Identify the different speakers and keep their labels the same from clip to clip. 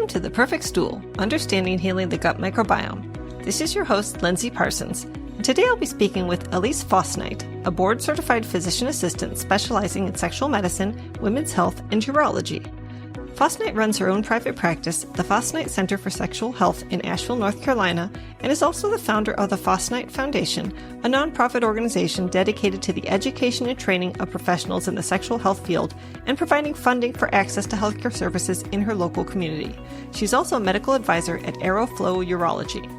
Speaker 1: Welcome to The Perfect Stool, Understanding Healing the Gut Microbiome. This is your host, Lindsay Parsons. And today I'll be speaking with Aleece Fosnight, a board-certified physician assistant specializing in sexual medicine, women's health, and urology. Fosnight runs her own private practice, the Fosnight Center for Sexual Health in Asheville, North Carolina, and is also the founder of the Fosnight Foundation, a nonprofit organization dedicated to the education and training of professionals in the sexual health field and providing funding for access to healthcare services in her local community. She's also a medical advisor at Aeroflow Urology.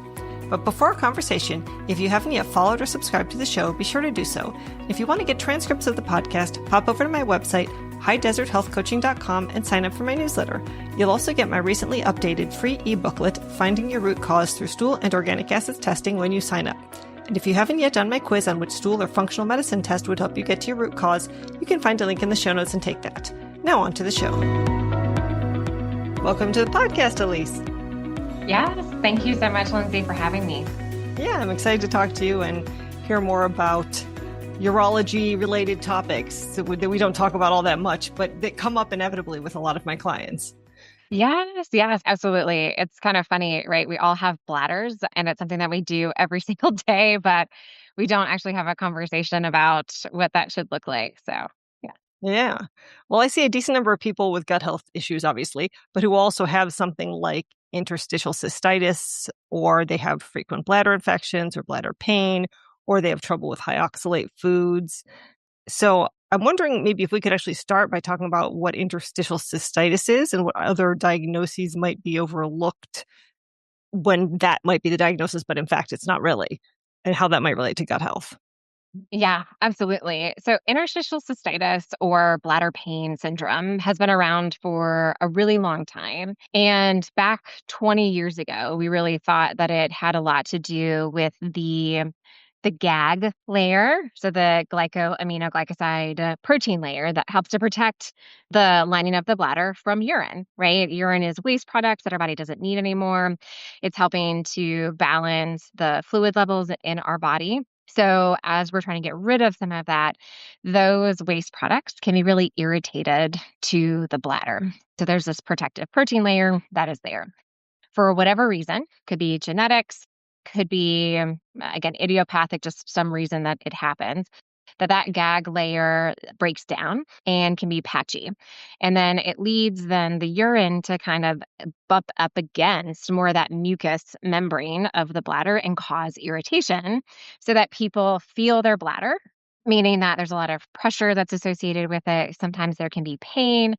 Speaker 1: But before our conversation, if you haven't yet followed or subscribed to the show, be sure to do so. If you want to get transcripts of the podcast, pop over to my website, highdeserthealthcoaching.com, and sign up for my newsletter. You'll also get my recently updated free e-booklet, Finding Your Root Cause Through Stool and Organic Acids Testing, when you sign up. And if you haven't yet done my quiz on which stool or functional medicine test would help you get to your root cause, you can find a link in the show notes and take that. Now on to the show. Welcome to the podcast, Aleece.
Speaker 2: Yes, thank you so much, Lindsay, for having me.
Speaker 1: Yeah, I'm excited to talk to you and hear more about urology-related topics that we don't talk about all that much, but that come up inevitably with a lot of my clients.
Speaker 2: Yes, absolutely. It's kind of funny, right? We all have bladders, and it's something that we do every single day, but we don't actually have a conversation about what that should look like. So, yeah.
Speaker 1: Yeah. Well, I see a decent number of people with gut health issues, obviously, but who also have something like interstitial cystitis, or they have frequent bladder infections or bladder pain, or they have trouble with high oxalate foods. So I'm wondering maybe if we could actually start by talking about what interstitial cystitis is and what other diagnoses might be overlooked when that might be the diagnosis, but in fact, it's not really, and how that might relate to gut health.
Speaker 2: Yeah, absolutely. So interstitial cystitis or bladder pain syndrome has been around for a really long time. And back 20 years ago, we really thought that it had a lot to do with the GAG layer, so the glycoaminoglycoside protein layer that helps to protect the lining of the bladder from urine, right? Urine is waste products that our body doesn't need anymore. It's helping to balance the fluid levels in our body. So as we're trying to get rid of some of that, those waste products can be really irritated to the bladder. So there's this protective protein layer that is there. For whatever reason, could be genetics, could be, again, idiopathic, just some reason that it happens, that GAG layer breaks down and can be patchy. And then it leads then the urine to kind of bump up against more of that mucus membrane of the bladder and cause irritation so that people feel their bladder, meaning that there's a lot of pressure that's associated with it. Sometimes there can be pain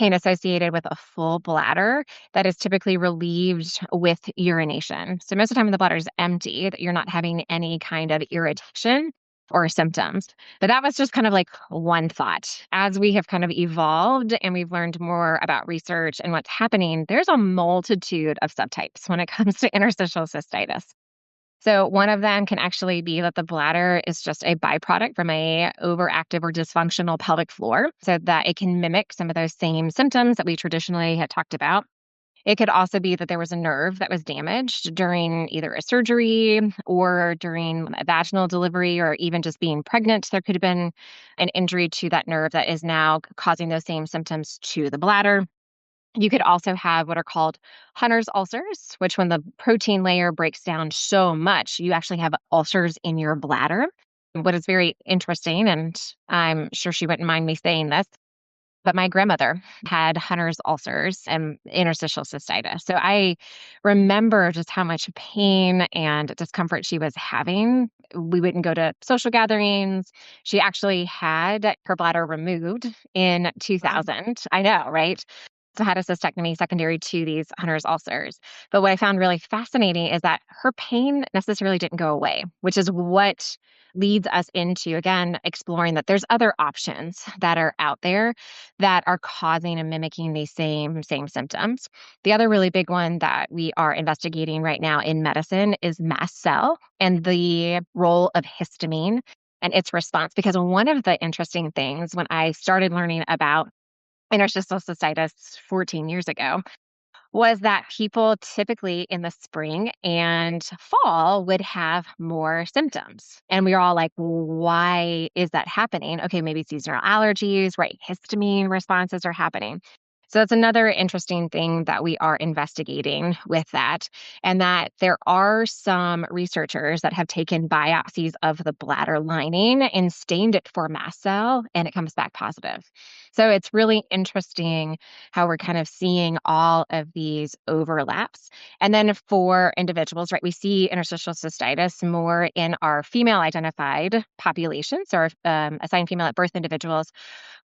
Speaker 2: associated with a full bladder that is typically relieved with urination. So most of the time when the bladder is empty, that you're not having any kind of irritation or symptoms. But that was just kind of like one thought. As we have kind of evolved and we've learned more about research and what's happening, there's a multitude of subtypes when it comes to interstitial cystitis. So one of them can actually be that the bladder is just a byproduct from a overactive or dysfunctional pelvic floor, so that it can mimic some of those same symptoms that we traditionally had talked about. It could also be that there was a nerve that was damaged during either a surgery or during a vaginal delivery or even just being pregnant. There could have been an injury to that nerve that is now causing those same symptoms to the bladder. You could also have what are called Hunner's ulcers, which when the protein layer breaks down so much, you actually have ulcers in your bladder. What is very interesting, and I'm sure she wouldn't mind me saying this, but my grandmother had Hunner's ulcers and interstitial cystitis. So I remember just how much pain and discomfort she was having. We wouldn't go to social gatherings. She actually had her bladder removed in 2000. I know, right? So had a cystectomy secondary to these Hunner's ulcers. But what I found really fascinating is that her pain necessarily didn't go away, which is what leads us into, again, exploring that there's other options that are out there that are causing and mimicking these same symptoms. The other really big one that we are investigating right now in medicine is mast cell and the role of histamine and its response. Because one of the interesting things when I started learning about interstitial cystitis 14 years ago was that people typically in the spring and fall would have more symptoms. And we were all like, why is that happening? Okay, maybe it's seasonal allergies, right? Histamine responses are happening. So that's another interesting thing that we are investigating with that, and that there are some researchers that have taken biopsies of the bladder lining and stained it for mast cell, and it comes back positive. So it's really interesting how we're kind of seeing all of these overlaps. And then for individuals, right, we see interstitial cystitis more in our female identified populations, or assigned female at birth individuals,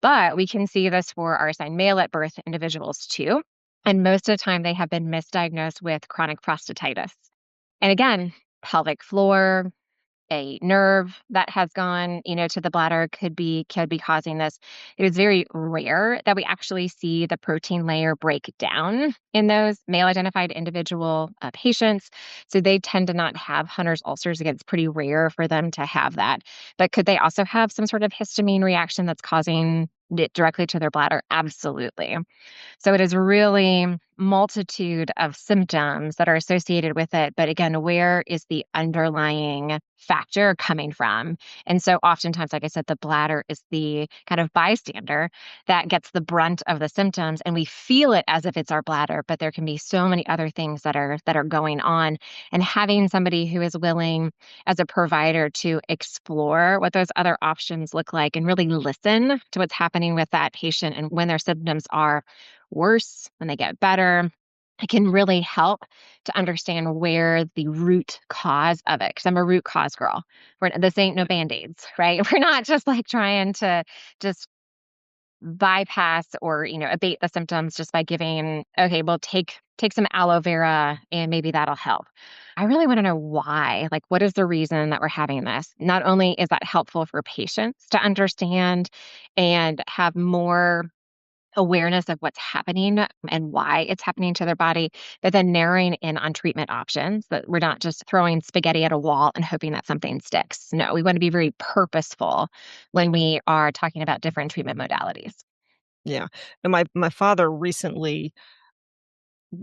Speaker 2: but we can see this for our assigned male at birth individuals too. And most of the time, they have been misdiagnosed with chronic prostatitis. And again, pelvic floor, a nerve that has gone, to the bladder could be causing this. It is very rare that we actually see the protein layer break down in those male identified individual patients. So they tend to not have Hunter's ulcers. Again, it's pretty rare for them to have that. But could they also have some sort of histamine reaction that's causing it directly to their bladder? Absolutely. So it is really multitude of symptoms that are associated with it. But again, where is the underlying factor coming from? And so oftentimes, like I said, the bladder is the kind of bystander that gets the brunt of the symptoms, and we feel it as if it's our bladder, but there can be so many other things that are going on. And having somebody who is willing as a provider to explore what those other options look like and really listen to what's happening with that patient and when their symptoms are worse, when they get better, it can really help to understand where the root cause of it. Because I'm a root cause girl. This ain't no band-aids, right? We're not just like trying to just bypass or abate the symptoms just by giving, okay, well, take some aloe vera and maybe that'll help. I really want to know why. Like, what is the reason that we're having this? Not only is that helpful for patients to understand and have more awareness of what's happening and why it's happening to their body, but then narrowing in on treatment options, that we're not just throwing spaghetti at a wall and hoping that something sticks. No, we want to be very purposeful when we are talking about different treatment modalities.
Speaker 1: Yeah. And my father recently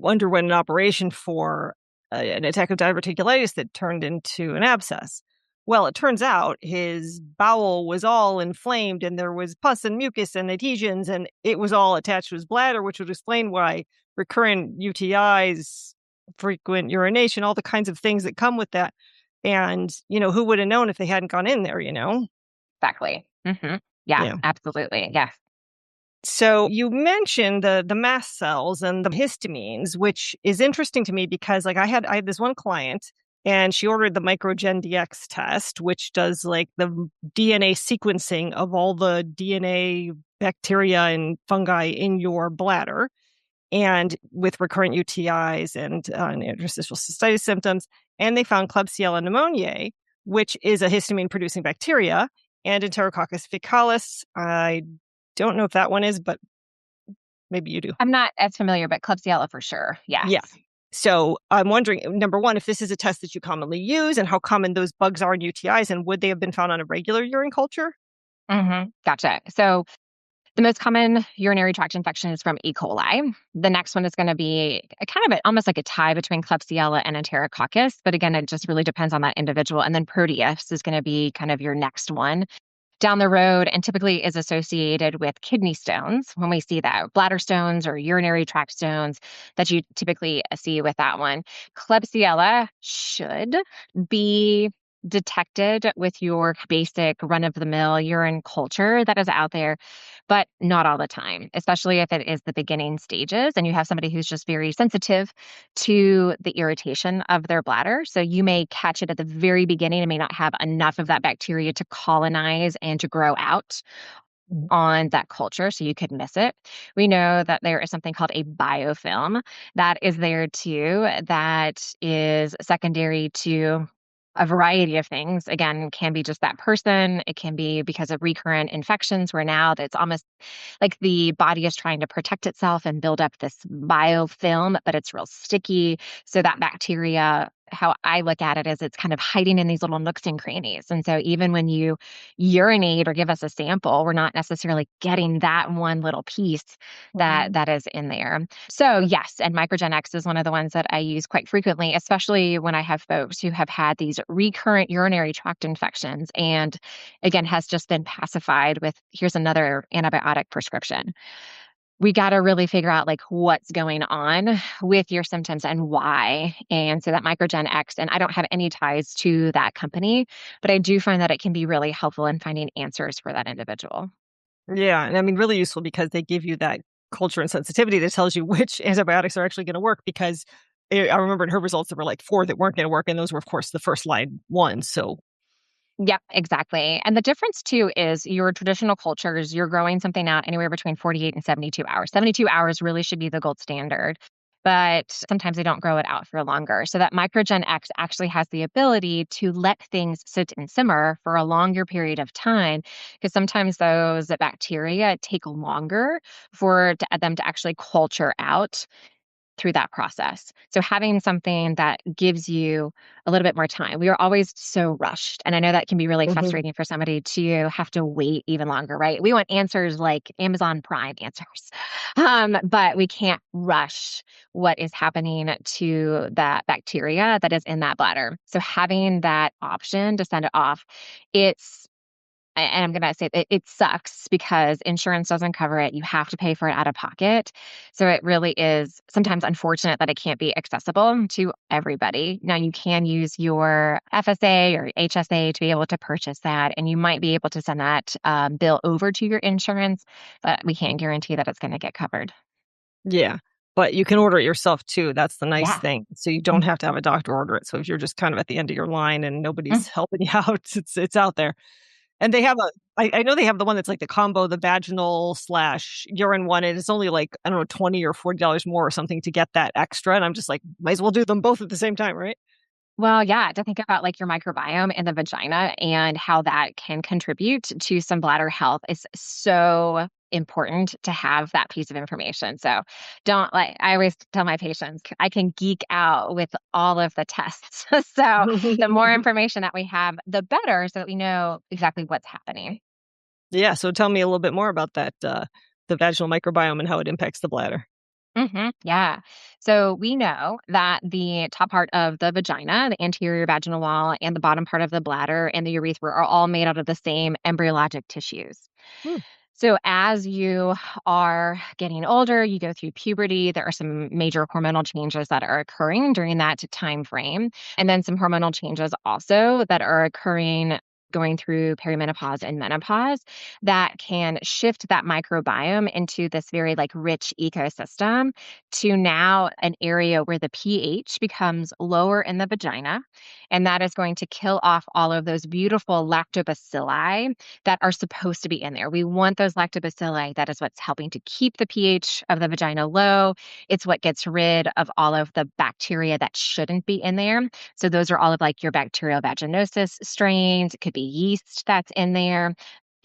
Speaker 1: underwent an operation for an attack of diverticulitis that turned into an abscess. Well, it turns out his bowel was all inflamed and there was pus and mucus and adhesions, and it was all attached to his bladder, which would explain why recurrent UTIs, frequent urination, all the kinds of things that come with that. And, who would have known if they hadn't gone in there?
Speaker 2: Exactly. Yeah,
Speaker 1: Yeah.
Speaker 2: absolutely. Yes.
Speaker 1: So you mentioned the mast cells and the histamines, which is interesting to me because I had this one client and she ordered the Microgen DX test, which does like the DNA sequencing of all the DNA bacteria and fungi in your bladder, and with recurrent UTIs and interstitial cystitis symptoms, and they found Klebsiella pneumoniae, which is a histamine producing bacteria, and Enterococcus faecalis. I don't know if that one is, but maybe you do.
Speaker 2: I'm not as familiar, but Klebsiella for sure. Yes.
Speaker 1: Yeah. So I'm wondering, number one, if this is a test that you commonly use and how common those bugs are in UTIs, and would they have been found on a regular urine culture?
Speaker 2: Gotcha. So the most common urinary tract infection is from E. coli. The next one is going to be almost like a tie between Klebsiella and Enterococcus. But again, it just really depends on that individual. And then Proteus is going to be kind of your next one down the road, and typically is associated with kidney stones when we see that, bladder stones or urinary tract stones that you typically see with that one. Klebsiella should be detected with your basic run-of-the-mill urine culture that is out there, but not all the time, especially if it is the beginning stages and you have somebody who's just very sensitive to the irritation of their bladder. So you may catch it at the very beginning and may not have enough of that bacteria to colonize and to grow out on that culture, so you could miss it. We know that there is something called a biofilm that is there too, that is secondary to a variety of things. Again, can be just that person. It can be because of recurrent infections where now that's almost like the body is trying to protect itself and build up this biofilm, but it's real sticky. So that bacteria, how I look at it is it's kind of hiding in these little nooks and crannies. And so even when you urinate or give us a sample, we're not necessarily getting that one little piece that is in there. So yes, and Microgen X is one of the ones that I use quite frequently, especially when I have folks who have had these recurrent urinary tract infections and again has just been pacified with here's another antibiotic prescription. we got to really figure out like what's going on with your symptoms and why. And so that Microgen X, and I don't have any ties to that company, but I do find that it can be really helpful in finding answers for that individual.
Speaker 1: Yeah, and I mean, really useful because they give you that culture and sensitivity that tells you which antibiotics are actually gonna work because I remember in her results, there were, like, 4 that weren't gonna work, and those were, of course, the first line ones, so
Speaker 2: Yep, exactly. And the difference too is your traditional cultures, you're growing something out anywhere between 48 and 72 hours. 72 hours really should be the gold standard, but sometimes they don't grow it out for longer. So that Microgen X actually has the ability to let things sit and simmer for a longer period of time because sometimes those bacteria take longer for them to actually culture out through that process. So having something that gives you a little bit more time. We are always so rushed. And I know that can be really
Speaker 1: Mhm.
Speaker 2: frustrating for somebody to have to wait even longer, right? We want answers like Amazon Prime answers. But we can't rush what is happening to that bacteria that is in that bladder. So having that option to send it off, it's and I'm gonna say it sucks because insurance doesn't cover it. You have to pay for it out of pocket. So it really is sometimes unfortunate that it can't be accessible to everybody. Now you can use your FSA or HSA to be able to purchase that, and you might be able to send that bill over to your insurance, but we can't guarantee that it's going to get covered.
Speaker 1: Yeah, but you can order it yourself too, that's the nice
Speaker 2: Yeah.
Speaker 1: thing. So you don't have to have a doctor order it, so if you're just kind of at the end of your line and nobody's helping you out, it's out there. And they have I know they have the one that's like the combo, the vaginal/urine slash urine one, and it's only like, I don't know, 20 or $40 more or something to get that extra, and I'm just like, might as well do them both at the same time, right?
Speaker 2: Well, yeah, to think about like your microbiome in the vagina and how that can contribute to some bladder health is so important to have that piece of information. So don't like, I always tell my patients, I can geek out with all of the tests. So the more information that we have, the better, so that we know exactly what's happening.
Speaker 1: Yeah, so tell me a little bit more about that, the vaginal microbiome and how it impacts the bladder.
Speaker 2: Yeah. So we know that the top part of the vagina, the anterior vaginal wall, and the bottom part of the bladder and the urethra are all made out of the same embryologic tissues.
Speaker 1: Hmm.
Speaker 2: So as you are getting older, you go through puberty, there are some major hormonal changes that are occurring during that time frame, and then some hormonal changes also that are occurring going through perimenopause and menopause that can shift that microbiome into this very like rich ecosystem to now an area where the pH becomes lower in the vagina, and that is going to kill off all of those beautiful lactobacilli that are supposed to be in there. We want those lactobacilli. That is what's helping to keep the pH of the vagina low. It's what gets rid of all of the bacteria that shouldn't be in there. So those are all of like your bacterial vaginosis strains. It could be yeast that's in there,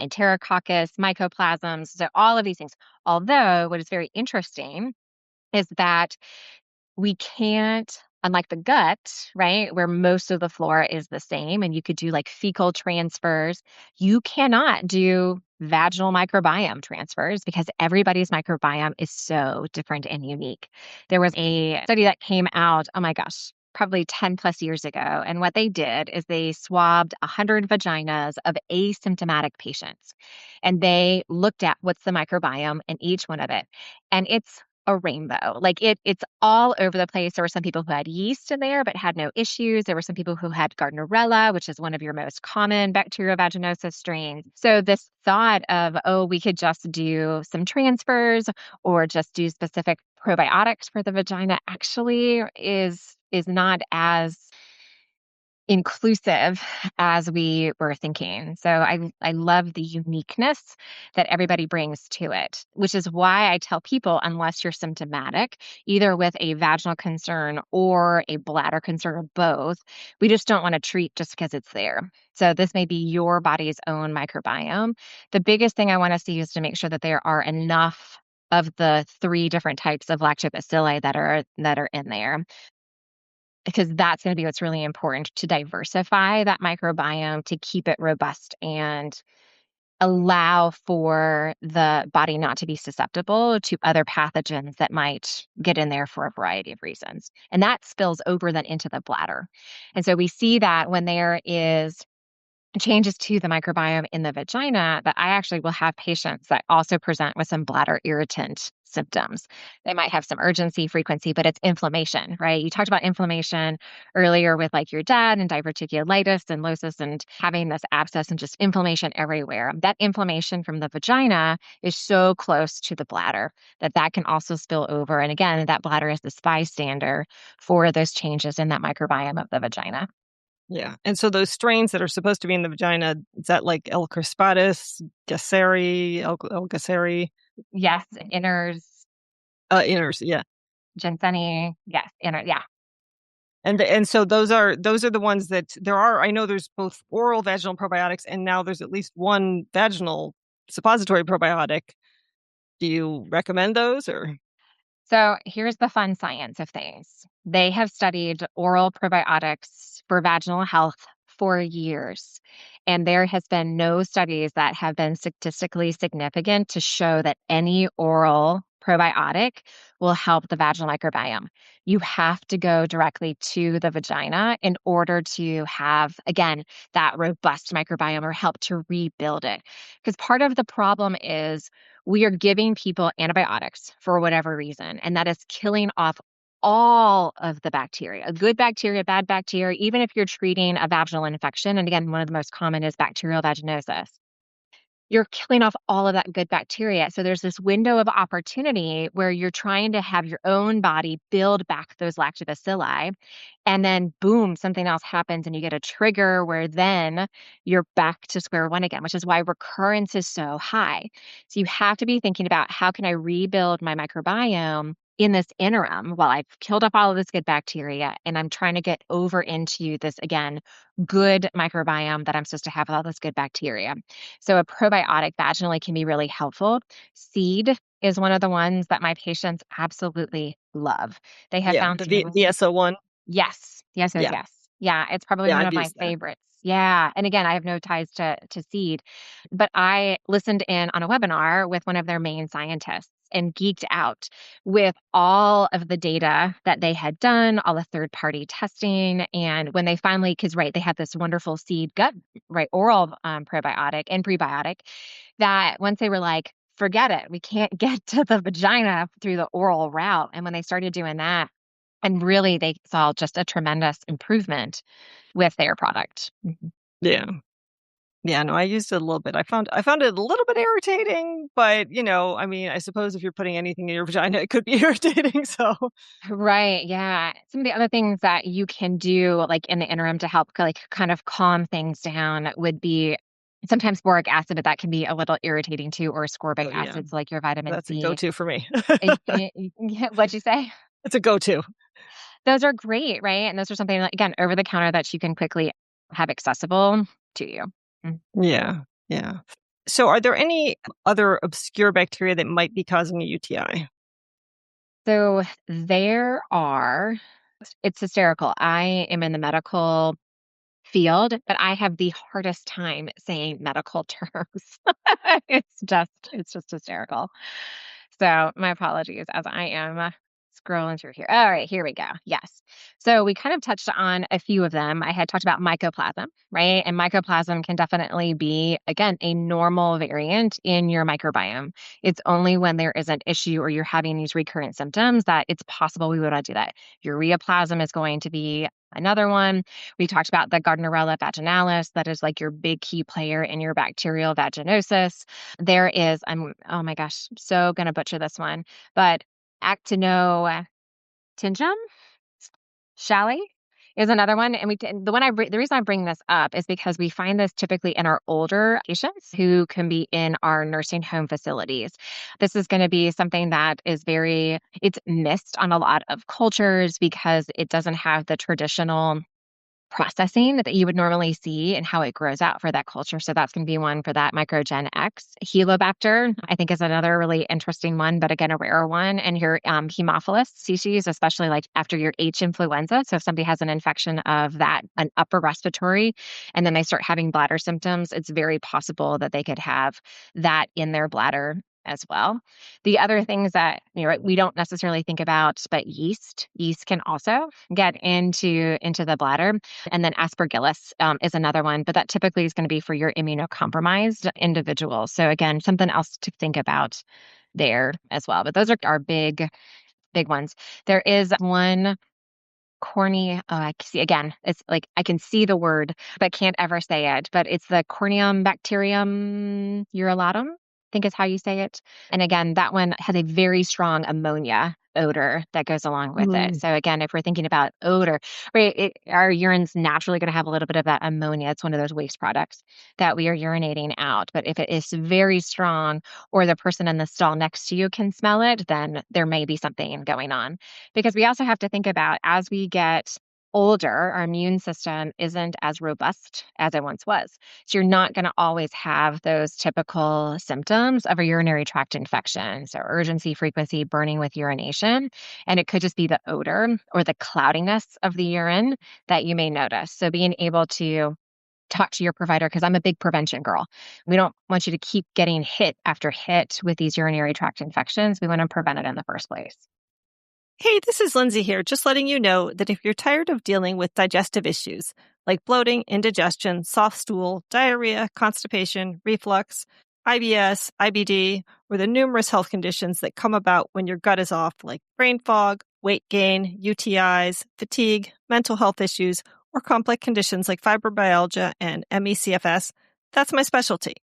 Speaker 2: enterococcus, mycoplasms. So all of these things. Although what is very interesting is that we can't, unlike the gut, right, where most of the flora is the same, and you could do like fecal transfers, you cannot do vaginal microbiome transfers because everybody's microbiome is so different and unique. There was a study that came out, oh my gosh, probably 10 plus years ago. And what they did is they swabbed 100 vaginas of asymptomatic patients. And they looked at what's the microbiome in each one of it. And it's a rainbow. Like it's all over the place. There were some people who had yeast in there but had no issues. There were some people who had Gardnerella, which is one of your most common bacterial vaginosis strains. So this thought of, oh, we could just do some transfers or just do specific probiotics for the vagina actually is not as inclusive as we were thinking. So I love the uniqueness that everybody brings to it, which is why I tell people unless you're symptomatic, either with a vaginal concern or a bladder concern or both, we just don't want to treat just because it's there. So this may be your body's own microbiome. The biggest thing I want to see is to make sure that there are enough of the three different types of lactobacilli that are in there because that's going to be what's really important to diversify that microbiome to keep it robust and allow for the body not to be susceptible to other pathogens that might get in there for a variety of reasons. And that spills over then into the bladder. And so we see that when there is changes to the microbiome in the vagina, that I actually will have patients that also present with some bladder irritant symptoms. They might have some urgency, frequency, but it's inflammation, right? You talked about inflammation earlier with like your dad and diverticulitis and losis and having this abscess and just inflammation everywhere. That inflammation from the vagina is so close to the bladder that can also spill over. And again, that bladder is this bystander for those changes in that microbiome of the vagina.
Speaker 1: Yeah. And so those strains that are supposed to be in the vagina, is that like L. crispatus, Gasseri, L. Gasseri?
Speaker 2: Yes, inners,
Speaker 1: Inners, yeah.
Speaker 2: ginseng, yes, yeah.
Speaker 1: And so those are the ones that there are. I know there's both oral vaginal probiotics, and now there's at least one vaginal suppository probiotic. Do you recommend those or?
Speaker 2: So here's the fun science of things. They have studied oral probiotics for vaginal health for years. And there has been no studies that have been statistically significant to show that any oral probiotic will help the vaginal microbiome. You have to go directly to the vagina in order to have, again, that robust microbiome or help to rebuild it. Because part of the problem is we are giving people antibiotics for whatever reason, and that is killing off all of the bacteria, good bacteria, bad bacteria, even if you're treating a vaginal infection. And again, one of the most common is bacterial vaginosis. You're killing off all of that good bacteria. So there's this window of opportunity where you're trying to have your own body build back those lactobacilli. And then boom, something else happens and you get a trigger where then you're back to square one again, which is why recurrence is so high. So you have to be thinking about how can I rebuild my microbiome in this interim while I've killed off all of this good bacteria and I'm trying to get over into this again, good microbiome that I'm supposed to have with all this good bacteria. So a probiotic vaginally can be really helpful. Seed is one of the ones that my patients absolutely love. They have
Speaker 1: Yeah,
Speaker 2: found
Speaker 1: the
Speaker 2: to be
Speaker 1: VSO one.
Speaker 2: yes. Yes, yes,
Speaker 1: Yeah,
Speaker 2: yes. Yeah, it's probably
Speaker 1: yeah,
Speaker 2: one
Speaker 1: I've
Speaker 2: of my
Speaker 1: used that.
Speaker 2: favorites. Yeah, and again, I have no ties to seed, but I listened in on a webinar with one of their main scientists and geeked out with all of the data that they had done, all the third-party testing, and when they finally, because right, they have this wonderful seed gut, right, oral probiotic and prebiotic, that once they were like, forget it, we can't get to the vagina through the oral route, and when they started doing that, and really, they saw just a tremendous improvement with their product. Mhm.
Speaker 1: Yeah. Yeah, no, I used it a little bit. I found it a little bit irritating, but, I mean, I suppose if you're putting anything in your vagina, it could be irritating, so
Speaker 2: Right, yeah. Some of the other things that you can do, like, in the interim to help, like, kind of calm things down would be sometimes boric acid, but that can be a little irritating too, or
Speaker 1: oh,
Speaker 2: ascorbic
Speaker 1: yeah,
Speaker 2: acids like your vitamin
Speaker 1: that's a
Speaker 2: C.
Speaker 1: go-to for me.
Speaker 2: What'd you say?
Speaker 1: It's a go-to.
Speaker 2: Those are great, right? And those are something that, again, over the counter that you can quickly have accessible to you. Mm.
Speaker 1: Yeah, yeah. So are there any other obscure bacteria that might be causing a UTI?
Speaker 2: So there are, it's hysterical. I am in the medical field, but I have the hardest time saying medical terms. It's just hysterical. So my apologies as I am scrolling through here. All right, here we go. Yes. So we kind of touched on a few of them. I had talked about mycoplasm, right? And mycoplasm can definitely be, again, a normal variant in your microbiome. It's only when there is an issue or you're having these recurrent symptoms that it's possible we would not do that. Ureaplasm is going to be another one. We talked about the Gardnerella vaginalis, that is like your big key player in your bacterial vaginosis. There is, oh my gosh, I'm so going to butcher this one, but actinotingium, Shalley is another one. And the reason I bring this up is because we find this typically in our older patients who can be in our nursing home facilities. This is going to be something that is it's missed on a lot of cultures because it doesn't have the traditional processing that you would normally see and how it grows out for that culture. So that's going to be one for that microgen X. Helobacter, I think, is another really interesting one, but again, a rare one. And your Haemophilus species, especially like after your H influenza. So if somebody has an infection of that, an upper respiratory, and then they start having bladder symptoms, it's very possible that they could have that in their bladder as well. The other things that we don't necessarily think about, but yeast can also get into the bladder. And then aspergillus is another one, but that typically is going to be for your immunocompromised individuals. So again, something else to think about there as well. But those are our big ones. There is one corny, oh, I see again, it's like I can see the word, but can't ever say it. But it's the corneum bacterium urulatum, I think is how you say it. And again, that one has a very strong ammonia odor that goes along with it.
Speaker 1: Mm.
Speaker 2: So again, if we're thinking about odor, right, our urine's naturally going to have a little bit of that ammonia. It's one of those waste products that we are urinating out. But if it is very strong or the person in the stall next to you can smell it, then there may be something going on. Because we also have to think about as we get older, our immune system isn't as robust as it once was. So you're not going to always have those typical symptoms of a urinary tract infection. So urgency, frequency, burning with urination. And it could just be the odor or the cloudiness of the urine that you may notice. So being able to talk to your provider, because I'm a big prevention girl. We don't want you to keep getting hit after hit with these urinary tract infections. We want to prevent it in the first place.
Speaker 1: Hey, this is Lindsay here, just letting you know that if you're tired of dealing with digestive issues like bloating, indigestion, soft stool, diarrhea, constipation, reflux, IBS, IBD, or the numerous health conditions that come about when your gut is off, like brain fog, weight gain, UTIs, fatigue, mental health issues, or complex conditions like fibromyalgia and ME/CFS, that's my specialty.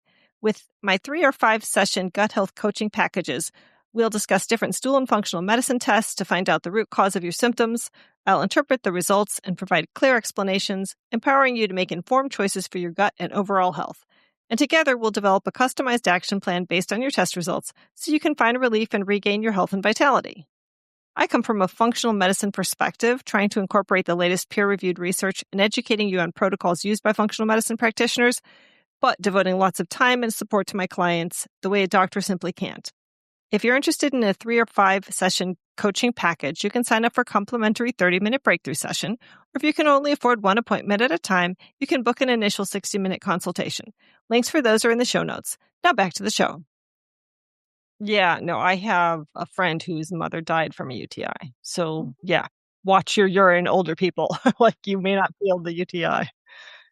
Speaker 1: With my 3 or 5 session gut health coaching packages, we'll discuss different stool and functional medicine tests to find out the root cause of your symptoms. I'll interpret the results and provide clear explanations, empowering you to make informed choices for your gut and overall health. And together, we'll develop a customized action plan based on your test results so you can find relief and regain your health and vitality. I come from a functional medicine perspective, trying to incorporate the latest peer-reviewed research and educating you on protocols used by functional medicine practitioners, but devoting lots of time and support to my clients the way a doctor simply can't. If you're interested in a 3 or 5 session coaching package, you can sign up for a complimentary 30-minute breakthrough session. Or if you can only afford one appointment at a time, you can book an initial 60-minute consultation. Links for those are in the show notes. Now back to the show. Yeah, no, I have a friend whose mother died from a UTI. So yeah, watch your urine, older people. Like you may not feel the UTI.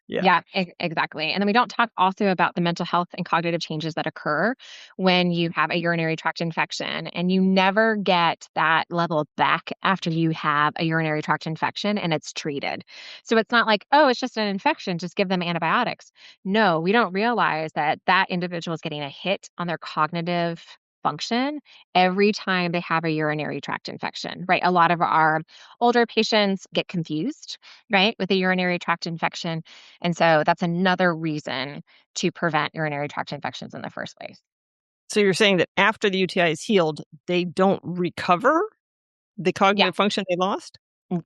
Speaker 1: Yeah.
Speaker 2: Yeah, exactly. And then we don't talk also about the mental health and cognitive changes that occur when you have a urinary tract infection. And you never get that level back after you have a urinary tract infection and it's treated. So it's not like, oh, it's just an infection, just give them antibiotics. No, we don't realize that that individual is getting a hit on their cognitive function every time they have a urinary tract infection, right? A lot of our older patients get confused, right, with a urinary tract infection. And so that's another reason to prevent urinary tract infections in the first place.
Speaker 1: So you're saying that after the UTI is healed, they don't recover the
Speaker 2: Yeah,
Speaker 1: cognitive function they lost?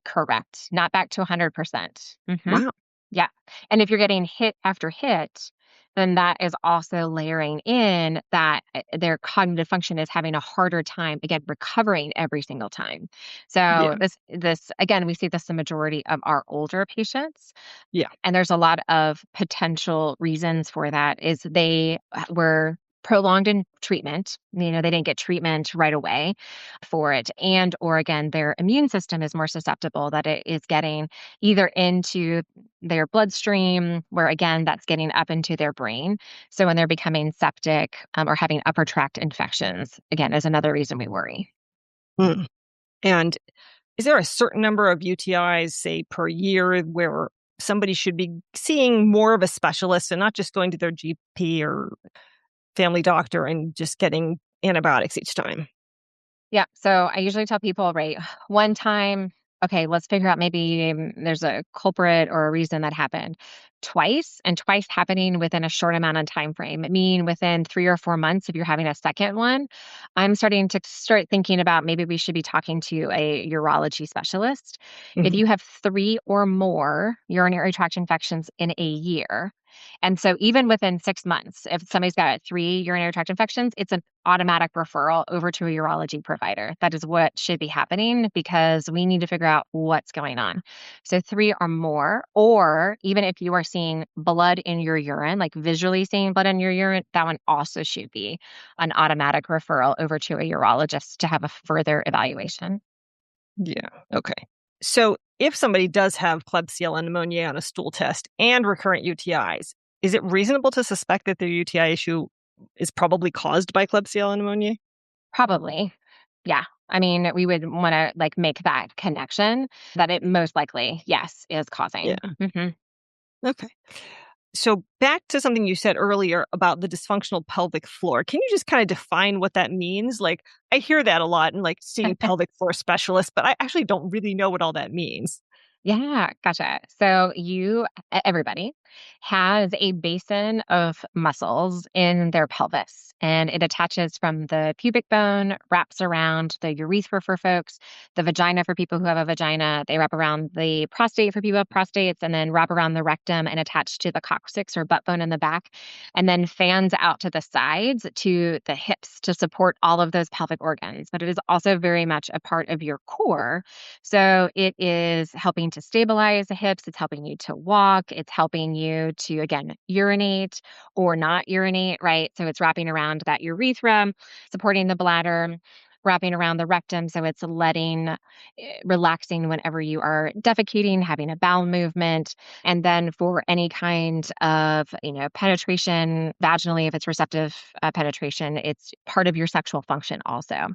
Speaker 2: correct. Not back to 100%.
Speaker 1: Wow.
Speaker 2: Yeah. And if you're getting hit after hit, then that is also layering in that their cognitive function is having a harder time, again, recovering every single time. So
Speaker 1: Yeah.
Speaker 2: this again, we see this the majority of our older patients.
Speaker 1: Yeah.
Speaker 2: And there's a lot of potential reasons for that is they were prolonged in treatment. You know, they didn't get treatment right away for it. And or again, their immune system is more susceptible that it is getting either into their bloodstream, where again, that's getting up into their brain. So when they're becoming septic or having upper tract infections, again, is another reason we worry.
Speaker 1: Mm. And is there a certain number of UTIs, say, per year where somebody should be seeing more of a specialist and not just going to their GP or family doctor and just getting antibiotics each time?
Speaker 2: Yeah. So I usually tell people, right, one time, okay, let's figure out maybe there's a culprit or a reason that happened. Twice, and twice happening within a short amount of time frame. I mean, within 3 or 4 months, if you're having a second one, I'm starting to start thinking about maybe we should be talking to a urology specialist. If
Speaker 1: Mhm.
Speaker 2: you have 3 or more urinary tract infections in a year, and so even within 6 months, if somebody's got 3 urinary tract infections, it's an automatic referral over to a urology provider. That is what should be happening because we need to figure out what's going on. So 3 or more, or even if you are seeing blood in your urine, like visually seeing blood in your urine, that one also should be an automatic referral over to a urologist to have a further evaluation.
Speaker 1: Yeah. Okay. So if somebody does have Klebsiella pneumoniae on a stool test and recurrent UTIs, is it reasonable to suspect that their UTI issue is probably caused by Klebsiella pneumoniae?
Speaker 2: Probably. Yeah. I mean, we would want to like make that connection that it most likely, yes, is
Speaker 1: Yeah.
Speaker 2: causing.
Speaker 1: Okay. So back to something you said earlier about the dysfunctional pelvic floor. Can you just kind of define what that means? Like, I hear that a lot in like seeing pelvic floor specialists, but I actually don't really know what all that means.
Speaker 2: Yeah, gotcha. So everybody has a basin of muscles in their pelvis, and it attaches from the pubic bone, wraps around the urethra for folks, the vagina for people who have a vagina. They wrap around the prostate for people who have prostates, and then wrap around the rectum and attach to the coccyx or butt bone in the back, and then fans out to the sides to the hips to support all of those pelvic organs. But it is also very much a part of your core, so it is helping to stabilize the hips. It's helping you to walk. It's helping you to, again, urinate or not urinate, right? So it's wrapping around that urethra, supporting the bladder, wrapping around the rectum. So it's relaxing whenever you are defecating, having a bowel movement. And then for any kind of, penetration vaginally, if it's receptive penetration, it's part of your sexual function also.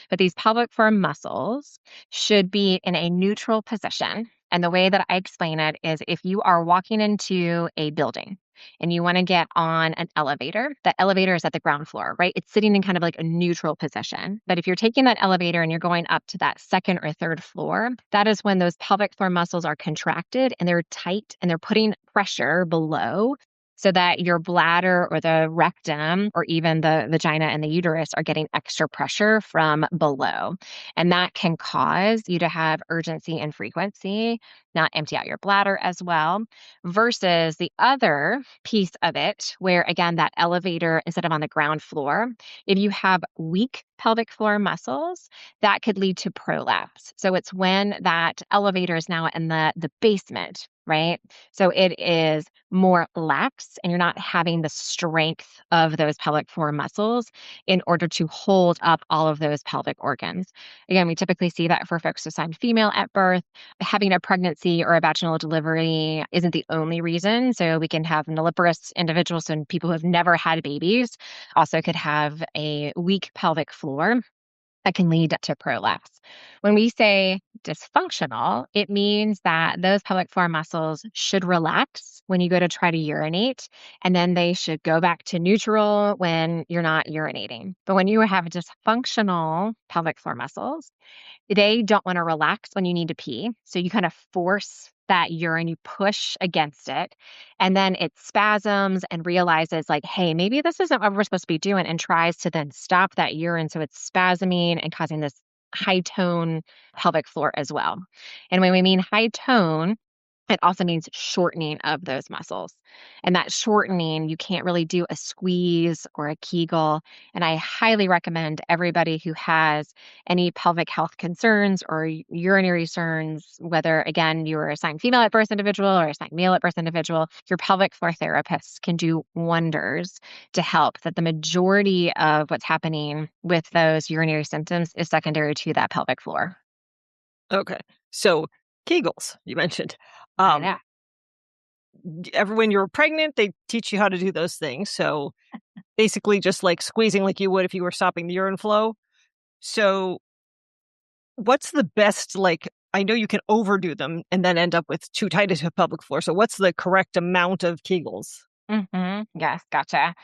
Speaker 2: But these pelvic floor muscles should be in a neutral position. And the way that I explain it is if you are walking into a building and you want to get on an elevator, that elevator is at the ground floor, right? It's sitting in kind of like a neutral position. But if you're taking that elevator and you're going up to that second or third floor, that is when those pelvic floor muscles are contracted and they're tight and they're putting pressure below so that your bladder or the rectum or even the vagina and the uterus are getting extra pressure from below. And that can cause you to have urgency and frequency, not empty out your bladder as well, versus the other piece of it, where again, that elevator, instead of on the ground floor, if you have weak pelvic floor muscles, that could lead to prolapse. So it's when that elevator is now in the basement, right? So it is more lax and you're not having the strength of those pelvic floor muscles in order to hold up all of those pelvic organs. Again, we typically see that for folks assigned female at birth. Having a pregnancy or a vaginal delivery isn't the only reason. So we can have nulliparous individuals and people who have never had babies also could have a weak pelvic floor that can lead to prolapse. When we say dysfunctional, it means that those pelvic floor muscles should relax when you go to try to urinate, and then they should go back to neutral when you're not urinating. But when you have dysfunctional pelvic floor muscles, they don't want to relax when you need to pee. So you kind of force that urine, you push against it, and then it spasms and realizes, like, hey, maybe this isn't what we're supposed to be doing, and tries to then stop that urine. So it's spasming and causing this high tone pelvic floor as well. And when we mean high tone, it also means shortening of those muscles. And that shortening, you can't really do a squeeze or a Kegel. And I highly recommend everybody who has any pelvic health concerns or urinary concerns, whether, again, you're assigned female at birth individual or assigned male at birth individual, your pelvic floor therapists can do wonders to help. That the majority of what's happening with those urinary symptoms is secondary to that pelvic floor.
Speaker 1: Okay. So Kegels, you mentioned. Um,
Speaker 2: Yeah.
Speaker 1: ever when you're pregnant, they teach you how to do those things. So basically just like squeezing like you would if you were stopping the urine flow. So what's the best, like, I know you can overdo them and then end up with too tight a pelvic floor. So what's the correct amount of Kegels?
Speaker 2: Yes, gotcha.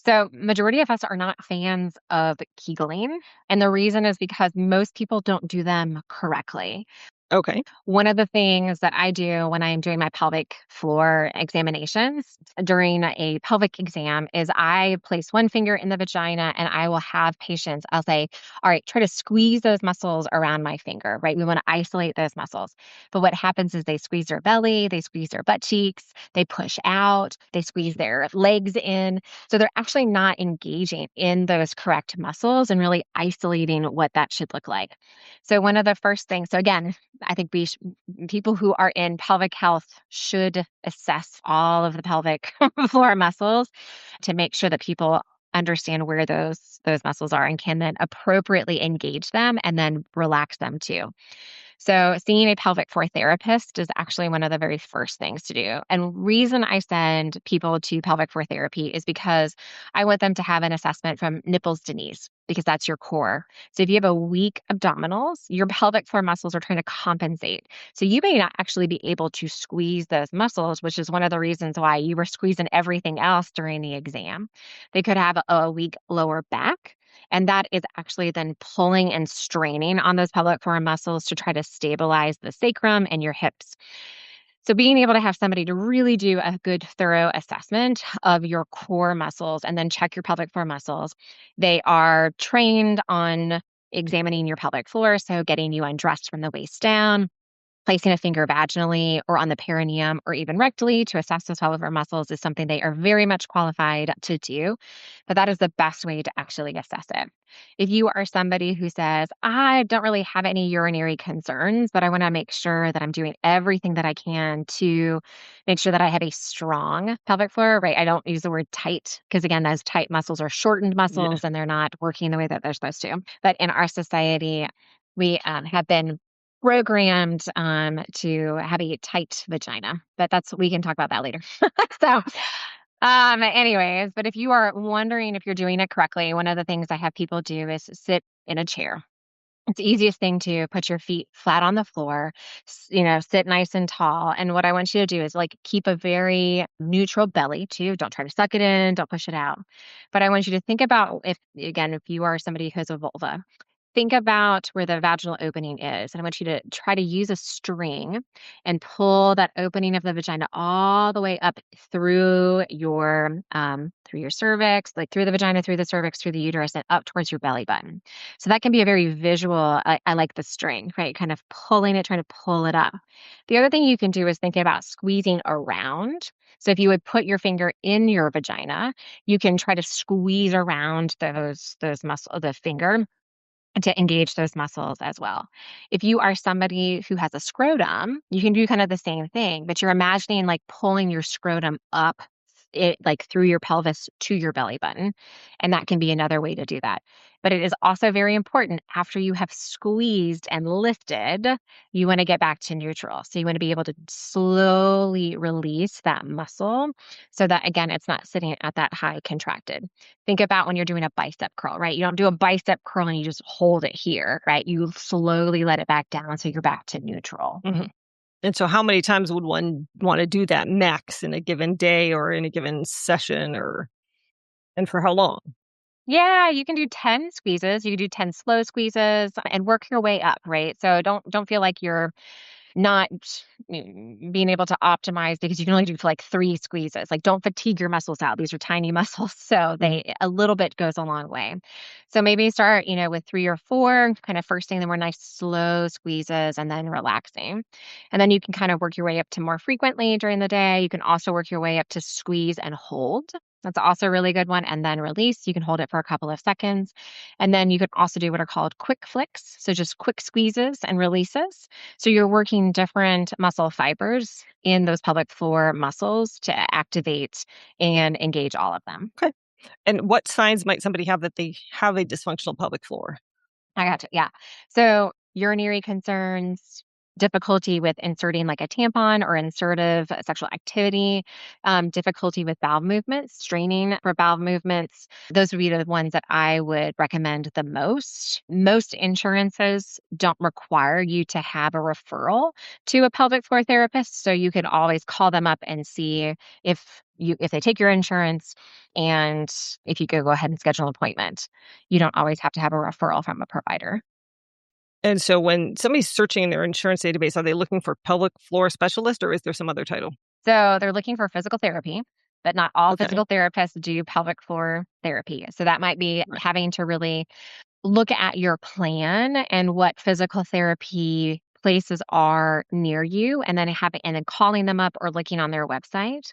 Speaker 2: So, majority of us are not fans of Kegling, and the reason is because most people don't do them correctly.
Speaker 1: Okay.
Speaker 2: One of the things that I do when I'm doing my pelvic floor examinations during a pelvic exam is I place one finger in the vagina and I will have patients, I'll say, all right, try to squeeze those muscles around my finger, right? We want to isolate those muscles. But what happens is they squeeze their belly, they squeeze their butt cheeks, they push out, they squeeze their legs in. So they're actually not engaging in those correct muscles and really isolating what that should look like. So one of the first things, so again, I think people who are in pelvic health should assess all of the pelvic floor muscles to make sure that people understand where those muscles are and can then appropriately engage them and then relax them too. So seeing a pelvic floor therapist is actually one of the very first things to do. And reason I send people to pelvic floor therapy is because I want them to have an assessment from nipples to knees, because that's your core. So if you have a weak abdominals, your pelvic floor muscles are trying to compensate. So you may not actually be able to squeeze those muscles, which is one of the reasons why you were squeezing everything else during the exam. They could have a weak lower back. And that is actually then pulling and straining on those pelvic floor muscles to try to stabilize the sacrum and your hips. So, being able to have somebody to really do a good, thorough assessment of your core muscles and then check your pelvic floor muscles. They are trained on examining your pelvic floor, so getting you undressed from the waist down, placing a finger vaginally or on the perineum or even rectally to assess those pelvic floor muscles is something they are very much qualified to do, but that is the best way to actually assess it. If you are somebody who says, I don't really have any urinary concerns, but I want to make sure that I'm doing everything that I can to make sure that I have a strong pelvic floor, right? I don't use the word tight because, again, those tight muscles are shortened
Speaker 1: Yeah.
Speaker 2: muscles and they're not working the way that they're supposed to. But in our society, we have been programmed to have a tight vagina, but we can talk about that later. So, anyways, but if you are wondering if you're doing it correctly, one of the things I have people do is sit in a chair. It's the easiest thing to put your feet flat on the floor, sit nice and tall. And what I want you to do is like keep a very neutral belly too. Don't try to suck it in, don't push it out. But I want you to think about if you are somebody who has a vulva, think about where the vaginal opening is. And I want you to try to use a string and pull that opening of the vagina all the way up through your cervix, like through the vagina, through the cervix, through the uterus, and up towards your belly button. So that can be a very visual. I like the string, right? Kind of pulling it, trying to pull it up. The other thing you can do is thinking about squeezing around. So if you would put your finger in your vagina, you can try to squeeze around those muscles, the finger to engage those muscles as well. If you are somebody who has a scrotum, you can do kind of the same thing, but you're imagining like pulling your scrotum up like through your pelvis to your belly button. And that can be another way to do that. But it is also very important after you have squeezed and lifted, you want to get back to neutral. So you want to be able to slowly release that muscle so that, again, it's not sitting at that high contracted. Think about when you're doing a bicep curl, right? You don't do a bicep curl and you just hold it here, right? You slowly let it back down so you're back to neutral.
Speaker 1: Hmm. And so how many times would one want to do that max in a given day or in a given session and for how long?
Speaker 2: Yeah, you can do 10 squeezes. You can do 10 slow squeezes and work your way up, right? So don't feel like you're not being able to optimize because you can only do like 3 squeezes. Like, don't fatigue your muscles out. These are tiny muscles, so
Speaker 1: Mhm.
Speaker 2: a little bit goes a long way. So maybe start, with 3 or 4, kind of first thing, then more nice slow squeezes and then relaxing. And then you can kind of work your way up to more frequently during the day. You can also work your way up to squeeze and hold. That's also a really good one. And then release. You can hold it for a couple of seconds. And then you can also do what are called quick flicks. So just quick squeezes and releases. So you're working different muscle fibers in those pelvic floor muscles to activate and engage all of them.
Speaker 1: Okay. And what signs might somebody have that they have a dysfunctional pelvic floor?
Speaker 2: I gotcha. Yeah. So urinary concerns, difficulty with inserting like a tampon or insertive sexual activity, difficulty with bowel movements, straining for bowel movements. Those would be the ones that I would recommend the most. Most insurances don't require you to have a referral to a pelvic floor therapist. So you can always call them up and see if they take your insurance and if you could go ahead and schedule an appointment. You don't always have to have a referral from a provider.
Speaker 1: And so when somebody's searching in their insurance database, are they looking for pelvic floor specialist or is there some other title?
Speaker 2: So they're looking for physical therapy, but not all
Speaker 1: Okay.
Speaker 2: physical therapists do pelvic floor therapy. So that might be
Speaker 1: Right.
Speaker 2: having to really look at your plan and what physical therapy places are near you and then calling them up or looking on their website.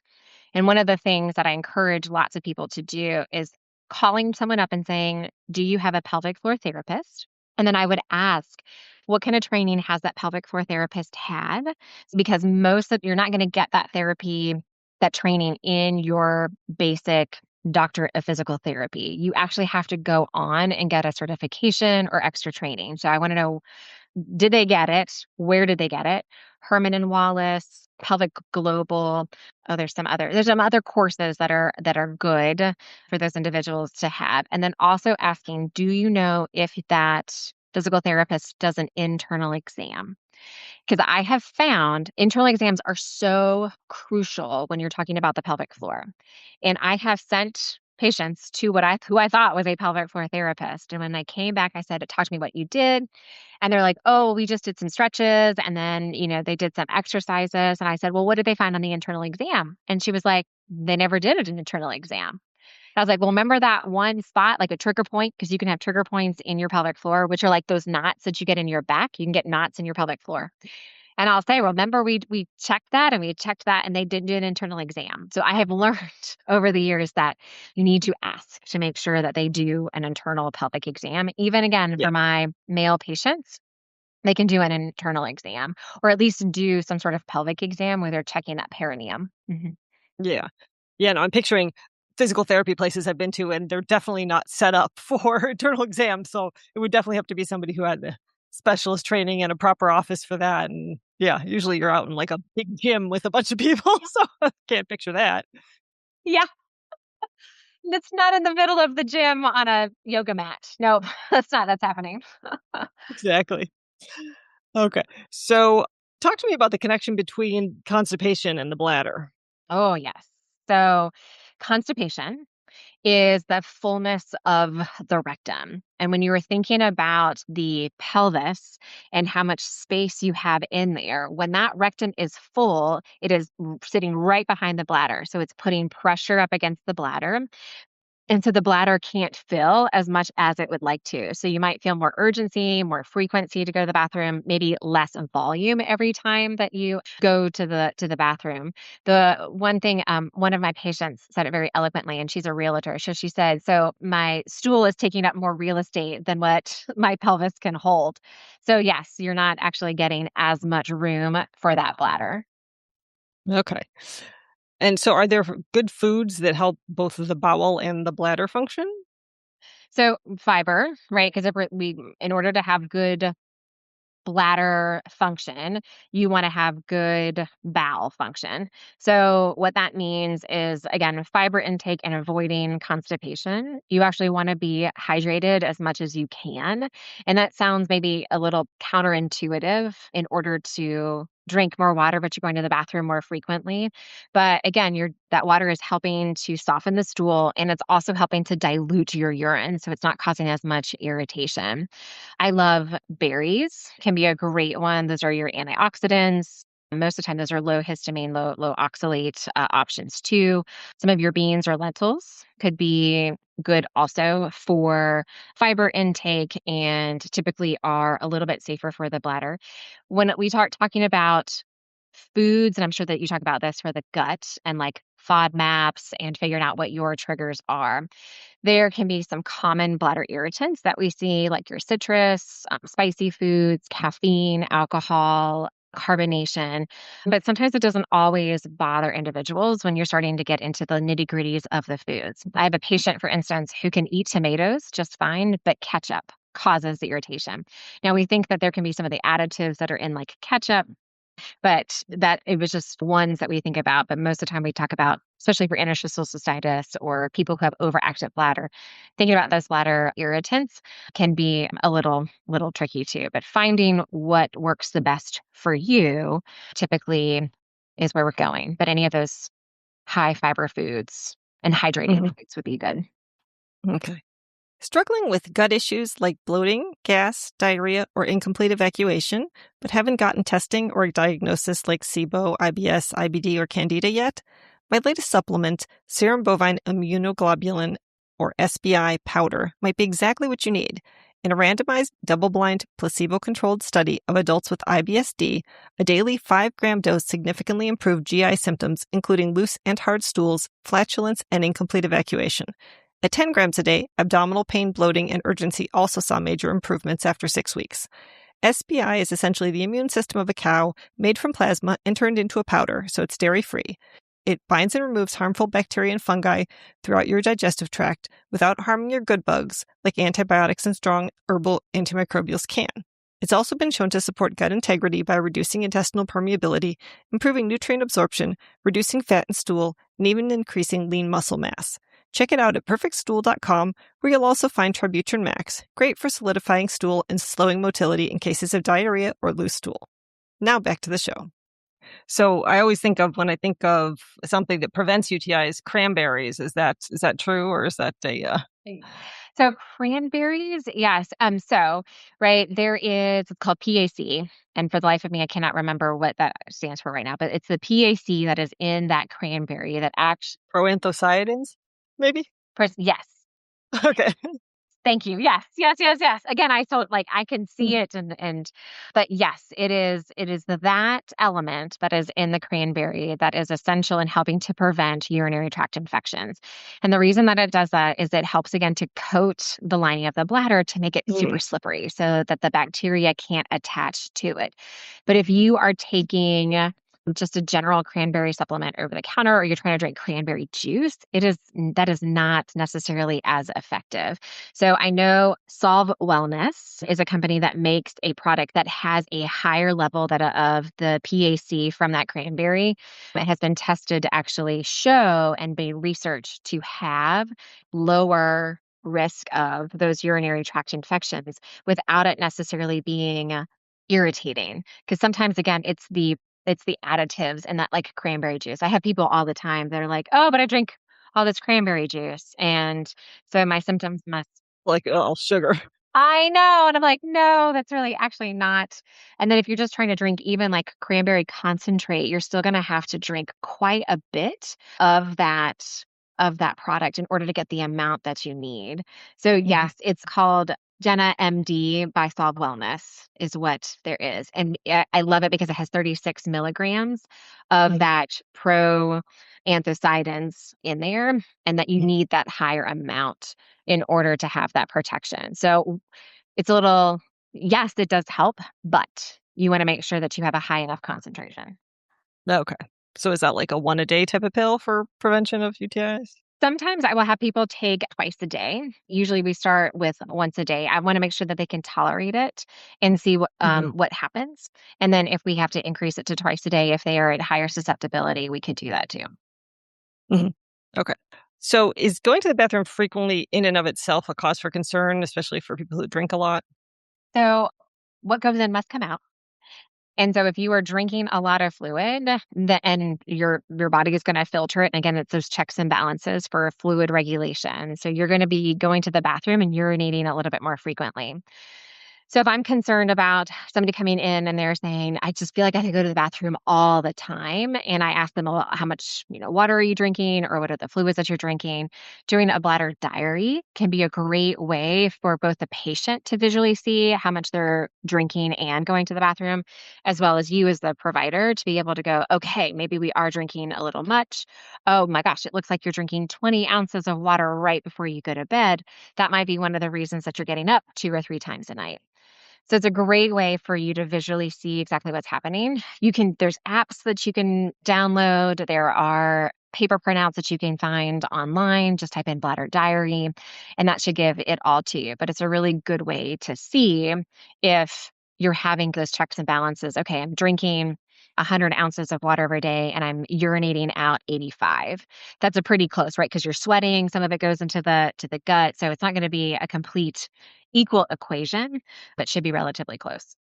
Speaker 2: And one of the things that I encourage lots of people to do is calling someone up and saying, "Do you have a pelvic floor therapist?" And then I would ask, "What kind of training has that pelvic floor therapist had?" Because you're not going to get that therapy, that training in your basic doctorate of physical therapy. You actually have to go on and get a certification or extra training. So I want to know did they get it? Where did they get it? Herman and Wallace, Pelvic Global. Oh, there's some other courses that are good for those individuals to have. And then also asking, do you know if that physical therapist does an internal exam? Because I have found internal exams are so crucial when you're talking about the pelvic floor. And I have sent patients to who I thought was a pelvic floor therapist. And when I came back, I said, talk to me what you did. And they're like, oh, we just did some stretches and then, they did some exercises. And I said, well, what did they find on the internal exam? And she was like, they never did an internal exam. I was like, well, remember that one spot, like a trigger point, because you can have trigger points in your pelvic floor, which are like those knots that you get in your back. You can get knots in your pelvic floor. And I'll say, remember, we checked that and we checked that and they didn't do an internal exam. So I have learned over the years that you need to ask to make sure that they do an internal pelvic exam. Even again,
Speaker 1: Yeah.
Speaker 2: for my male patients, they can do an internal exam or at least do some sort of pelvic exam where they're checking that perineum.
Speaker 1: Yeah. Yeah, no, I'm picturing physical therapy places I've been to, and they're definitely not set up for internal exams. So it would definitely have to be somebody who had the specialist training and a proper office for that. And yeah, usually you're out in like a big gym with a bunch of people. So I can't picture that.
Speaker 2: Yeah. It's not in the middle of the gym on a yoga mat. No, that's happening.
Speaker 1: Exactly. Okay. So talk to me about the connection between constipation and the bladder.
Speaker 2: Oh, yes. So constipation is the fullness of the rectum. And when you were thinking about the pelvis and how much space you have in there, when that rectum is full, it is sitting right behind the bladder. So it's putting pressure up against the bladder. And so the bladder can't fill as much as it would like to. So you might feel more urgency, more frequency to go to the bathroom, maybe less volume every time that you go to the bathroom. The one thing, one of my patients said it very eloquently, and she's a realtor. So she said, "So my stool is taking up more real estate than what my pelvis can hold." So yes, you're not actually getting as much room for that bladder.
Speaker 1: Okay. And so are there good foods that help both the bowel and the bladder function?
Speaker 2: So fiber, right? Because in order to have good bladder function, you want to have good bowel function. So, what that means is, again, fiber intake and avoiding constipation. You actually want to be hydrated as much as you can. And that sounds maybe a little counterintuitive in order to drink more water, but you're going to the bathroom more frequently. But again, that water is helping to soften the stool and it's also helping to dilute your urine. So it's not causing as much irritation. I love berries, can be a great one. Those are your antioxidants. Most of the time, those are low histamine, low oxalate options too. Some of your beans or lentils could be good also for fiber intake and typically are a little bit safer for the bladder. When we start talking about foods, and I'm sure that you talk about this for the gut and like FODMAPs and figuring out what your triggers are. There can be some common bladder irritants that we see, like your citrus, spicy foods, caffeine, alcohol, carbonation. But sometimes it doesn't always bother individuals when you're starting to get into the nitty gritties of the foods. I have a patient, for instance, who can eat tomatoes just fine, but ketchup causes the irritation. Now, we think that there can be some of the additives that are in like ketchup, but that it was just ones that we think about. But most of the time we talk about, especially for interstitial cystitis or people who have overactive bladder, thinking about those bladder irritants can be a little tricky too. But finding what works the best for you typically is where we're going. But any of those high fiber foods and hydrating foods would be good.
Speaker 1: Okay. Struggling with gut issues like bloating, gas, diarrhea, or incomplete evacuation, but haven't gotten testing or a diagnosis like SIBO, IBS, IBD, or Candida yet? My latest supplement, serum bovine immunoglobulin, or SBI powder, might be exactly what you need. In a randomized, double-blind, placebo-controlled study of adults with IBSD, a daily 5-gram dose significantly improved GI symptoms, including loose and hard stools, flatulence, and incomplete evacuation. At 10 grams a day, abdominal pain, bloating, and urgency also saw major improvements after 6 weeks. SBI is essentially the immune system of a cow, made from plasma and turned into a powder, so it's dairy-free. It binds and removes harmful bacteria and fungi throughout your digestive tract without harming your good bugs, like antibiotics and strong herbal antimicrobials can. It's also been shown to support gut integrity by reducing intestinal permeability, improving nutrient absorption, reducing fat and stool, and even increasing lean muscle mass. Check it out at perfectstool.com, where you'll also find Tributrin Max, great for solidifying stool and slowing motility in cases of diarrhea or loose stool. Now back to the show. So I always think of, when I think of something that prevents UTIs, cranberries. Is that true, or is that a
Speaker 2: So cranberries, yes. Right, it's called PAC, and for the life of me, I cannot remember what that stands for right now, but it's the PAC that is in that cranberry that actually,
Speaker 1: proanthocyanins? Maybe.
Speaker 2: yes.
Speaker 1: Okay.
Speaker 2: Thank you. Yes, yes, yes, yes. Again, I can see it but yes, it is that element that is in the cranberry that is essential in helping to prevent urinary tract infections. And the reason that it does that is it helps again to coat the lining of the bladder to make it super slippery so that the bacteria can't attach to it. But if you are taking just a general cranberry supplement over the counter, or you're trying to drink cranberry juice, that is not necessarily as effective. So I know Solve Wellness is a company that makes a product that has a higher level of the PAC from that cranberry. It has been tested to actually show and be researched to have lower risk of those urinary tract infections without it necessarily being irritating. Because sometimes, again, it's the additives in that, like, cranberry juice. I have people all the time that are like, "Oh, but I drink all this cranberry juice, and so my symptoms must."
Speaker 1: Like, oh, sugar.
Speaker 2: I know, and I'm like, "No, that's really actually not." And then if you're just trying to drink even, like, cranberry concentrate, you're still gonna have to drink quite a bit of that product in order to get the amount that you need. So, yes, it's called Jenna MD by Solve Wellness is what there is, and I love it because it has 36 milligrams of that proanthocyanins in there, and that you need that higher amount in order to have that protection. So it's a little, yes, it does help, but you wanna make sure that you have a high enough concentration.
Speaker 1: Okay. So is that like a one a day type of pill for prevention of UTIs?
Speaker 2: Sometimes I will have people take twice a day. Usually we start with once a day. I wanna make sure that they can tolerate it and see what happens, and then if we have to increase it to twice a day, if they are at higher susceptibility, we could do that too.
Speaker 1: Mhm. Okay. So is going to the bathroom frequently in and of itself a cause for concern, especially for people who drink a lot?
Speaker 2: So, what goes in must come out. And so if you are drinking a lot of fluid, and your body is gonna filter it, and again, it's those checks and balances for fluid regulation. So you're gonna be going to the bathroom and urinating a little bit more frequently. So if I'm concerned about somebody coming in and they're saying, "I just feel like I have to go to the bathroom all the time," and I ask them, "Well, how much, water are you drinking, or what are the fluids that you're drinking?" Doing a bladder diary can be a great way for both the patient to visually see how much they're drinking and going to the bathroom, as well as you as the provider to be able to go, "Okay, maybe we are drinking a little much. Oh my gosh, it looks like you're drinking 20 ounces of water right before you go to bed. That might be one of the reasons that you're getting up 2 or 3 times a night." So it's a great way for you to visually see exactly what's happening. There's apps that you can download. There are paper printouts that you can find online. Just type in bladder diary, and that should give it all to you. But it's a really good way to see if you're having those checks and balances. Okay, I'm drinking 100 ounces of water every day and I'm urinating out 85. That's a pretty close, right? Because you're sweating, some of it goes into the gut. So it's not going to be a complete equal equation, but should be relatively close.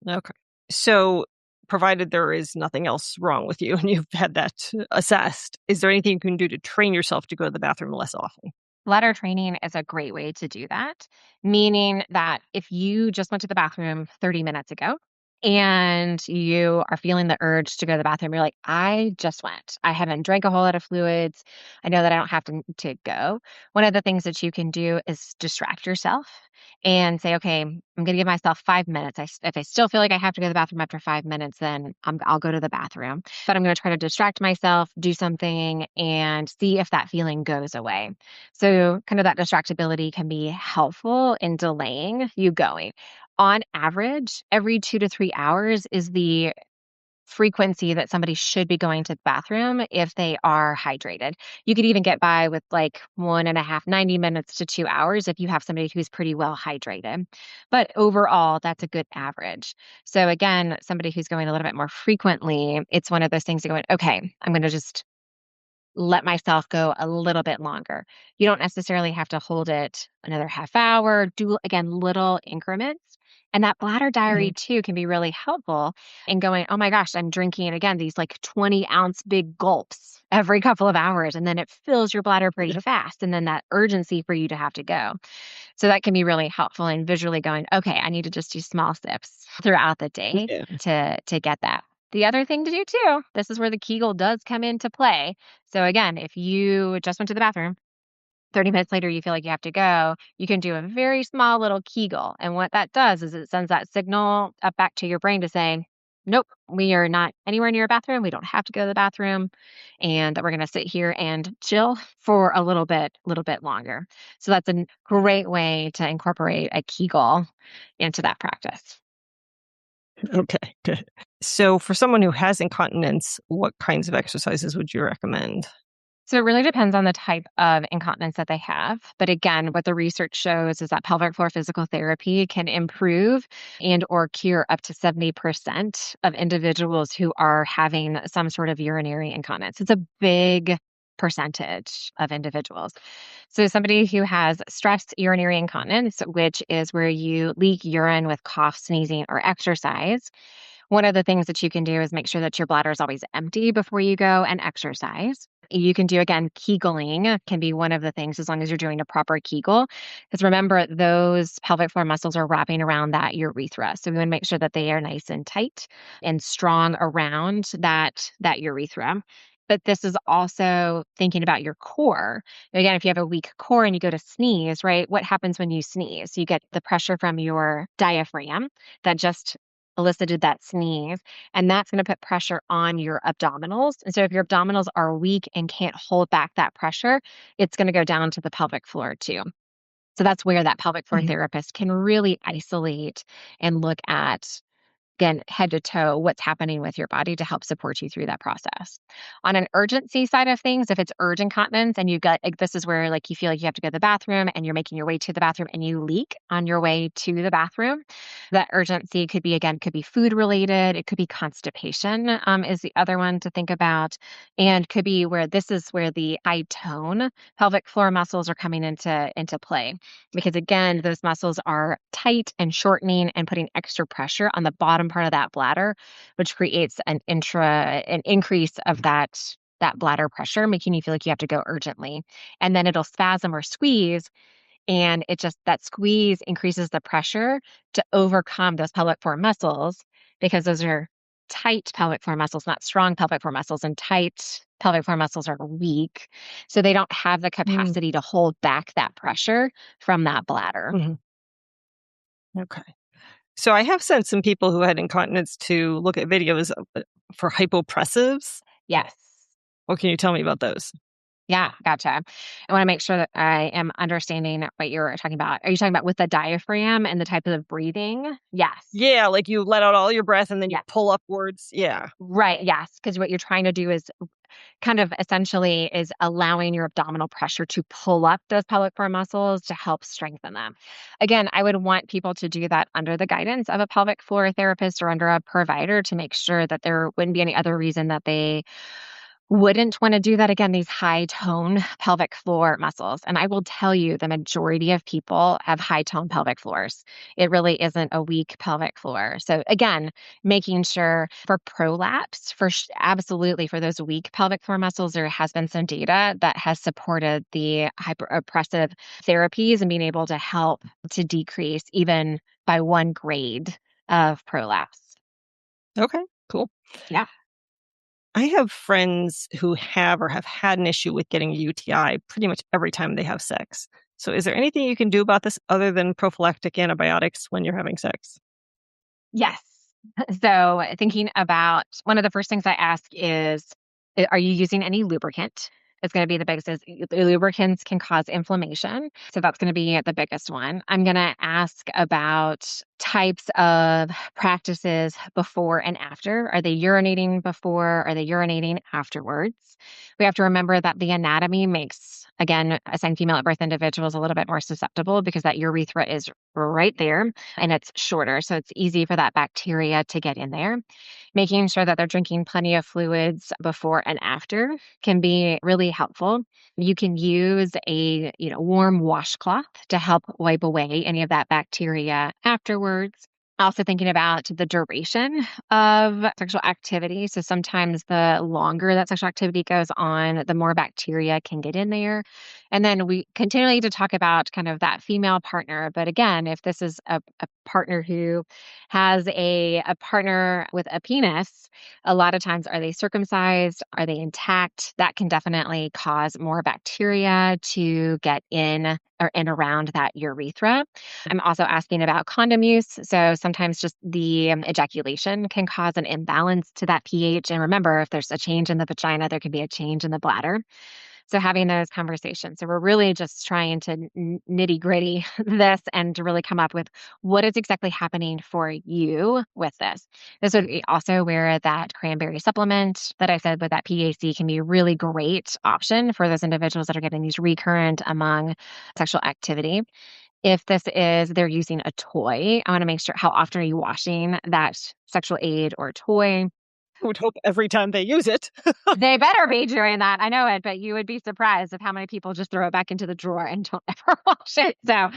Speaker 1: Okay. So provided there is nothing else wrong with you and you've had that assessed, is there anything you can do to train yourself to go to the bathroom less often?
Speaker 2: Bladder training is a great way to do that, meaning that if you just went to the bathroom 30 minutes ago and you are feeling the urge to go to the bathroom, you're like, "I just went. I haven't drank a whole lot of fluids. I know that I don't have to go." One of the things that you can do is distract yourself and say, "Okay, I'm going to give myself 5 minutes. If I still feel like I have to go to the bathroom after 5 minutes, then I'll go to the bathroom. But I'm going to try to distract myself, do something, and see if that feeling goes away." So, kind of that distractibility can be helpful in delaying you going. On average, every 2 to 3 hours is the frequency that somebody should be going to the bathroom if they are hydrated. You could even get by with like 1.5, 90 minutes to 2 hours if you have somebody who's pretty well hydrated. But overall, that's a good average. So again, somebody who's going a little bit more frequently, it's one of those things that going, okay, I'm going to just let myself go a little bit longer. You don't necessarily have to hold it another half hour, do again little increments. And that bladder diary
Speaker 1: Mhm.
Speaker 2: too can be really helpful in going, oh my gosh, I'm drinking again these like 20-ounce big gulps every couple of hours. And then it fills your bladder pretty
Speaker 1: Yeah.
Speaker 2: fast. And then that urgency for you to have to go. So that can be really helpful in visually going, okay, I need to just do small sips throughout the day
Speaker 1: Yeah.
Speaker 2: to get that. The other thing to do too, this is where the Kegel does come into play. So again, if you just went to the bathroom, 30 minutes later you feel like you have to go, you can do a very small little Kegel. And what that does is it sends that signal up back to your brain to saying, nope, we are not anywhere near a bathroom. We don't have to go to the bathroom. And we're going to sit here and chill for a little bit longer. So that's a great way to incorporate a Kegel into that practice.
Speaker 1: Okay, good. So for someone who has incontinence, what kinds of exercises would you recommend?
Speaker 2: So it really depends on the type of incontinence that they have. But again, what the research shows is that pelvic floor physical therapy can improve and or cure up to 70% of individuals who are having some sort of urinary incontinence. It's a big percentage of individuals. So somebody who has stress urinary incontinence, which is where you leak urine with cough, sneezing, or exercise, one of the things that you can do is make sure that your bladder is always empty before you go and exercise. You can do, again, Kegeling can be one of the things as long as you're doing a proper Kegel. Because remember, those pelvic floor muscles are wrapping around that urethra. So we want to make sure that they are nice and tight and strong around that urethra. But this is also thinking about your core. Again, if you have a weak core and you go to sneeze, right? What happens when you sneeze? You get the pressure from your diaphragm that just elicited that sneeze, and that's going to put pressure on your abdominals. And so if your abdominals are weak and can't hold back that pressure, it's going to go down to the pelvic floor too. So that's where that pelvic floor
Speaker 1: Mhm.
Speaker 2: therapist can really isolate and look at, again, head to toe, what's happening with your body to help support you through that process. On an urgency side of things, if it's urgent incontinence and you've got, like, this is where like you feel like you have to go to the bathroom and you're making your way to the bathroom and you leak on your way to the bathroom, that urgency could be, again, could be food related. It could be constipation, is the other one to think about. And could be where this is where the high tone pelvic floor muscles are coming into play. Because again, those muscles are tight and shortening and putting extra pressure on the bottom part of that bladder, which creates an increase of that bladder pressure, making you feel like you have to go urgently. And then it'll spasm or squeeze, and it just that squeeze increases the pressure to overcome those pelvic floor muscles because those are tight pelvic floor muscles, not strong pelvic floor muscles, and tight pelvic floor muscles are weak. So they don't have the
Speaker 1: Mm,
Speaker 2: capacity to hold back that pressure from that bladder.
Speaker 1: mhm. Okay. So I have sent some people who had incontinence to look at videos for hypopressives.
Speaker 2: Yes.
Speaker 1: What can you tell me about those?
Speaker 2: Yeah, gotcha. I want to make sure that I am understanding what you're talking about. Are you talking about with the diaphragm and the type of breathing? Yes.
Speaker 1: Yeah, like you let out all your breath and then you
Speaker 2: Yes.
Speaker 1: pull upwards. Yeah.
Speaker 2: Right. Yes. Because what you're trying to do is kind of essentially is allowing your abdominal pressure to pull up those pelvic floor muscles to help strengthen them. Again, I would want people to do that under the guidance of a pelvic floor therapist or under a provider to make sure that there wouldn't be any other reason that they wouldn't want to do that. Again, these high tone pelvic floor muscles. And I will tell you, the majority of people have high tone pelvic floors. It really isn't a weak pelvic floor. So, again, making sure for prolapse, absolutely for those weak pelvic floor muscles, there has been some data that has supported the hyperoppressive therapies and being able to help to decrease even by 1 grade of prolapse.
Speaker 1: Okay, cool.
Speaker 2: Yeah.
Speaker 1: I have friends who have or have had an issue with getting a UTI pretty much every time they have sex. So is there anything you can do about this other than prophylactic antibiotics when you're having sex?
Speaker 2: Yes. So, thinking about one of the first things I ask is, are you using any lubricant? is going to be the biggest. Is the lubricants can cause inflammation. So that's going to be the biggest one. I'm going to ask about types of practices before and after. Are they urinating before? Are they urinating afterwards? We have to remember that the anatomy makes, again, assigned female at birth individuals a little bit more susceptible because that urethra is right there and it's shorter. So it's easy for that bacteria to get in there. Making sure that they're drinking plenty of fluids before and after can be really helpful. You can use a, warm washcloth to help wipe away any of that bacteria afterwards. Also thinking about the duration of sexual activity. So sometimes the longer that sexual activity goes on, the more bacteria can get in there. And then we continually to talk about kind of that female partner. But again, if this is a partner who has a partner with a penis, a lot of times are they circumcised? Are they intact? That can definitely cause more bacteria to get in or in around that urethra. I'm also asking about condom use. So sometimes just the ejaculation can cause an imbalance to that pH. And remember, if there's a change in the vagina, there can be a change in the bladder. So having those conversations. So we're really just trying to nitty gritty this and to really come up with what is exactly happening for you with this. This would be also where that cranberry supplement that I said with that PAC can be a really great option for those individuals that are getting these recurrent among sexual activity. If this is they're using a toy, I want to make sure how often are you washing that sexual aid or toy?
Speaker 1: I would hope every time they use it.
Speaker 2: They better be doing that. I know it, but you would be surprised of how many people just throw it back into the drawer and don't ever wash it. So,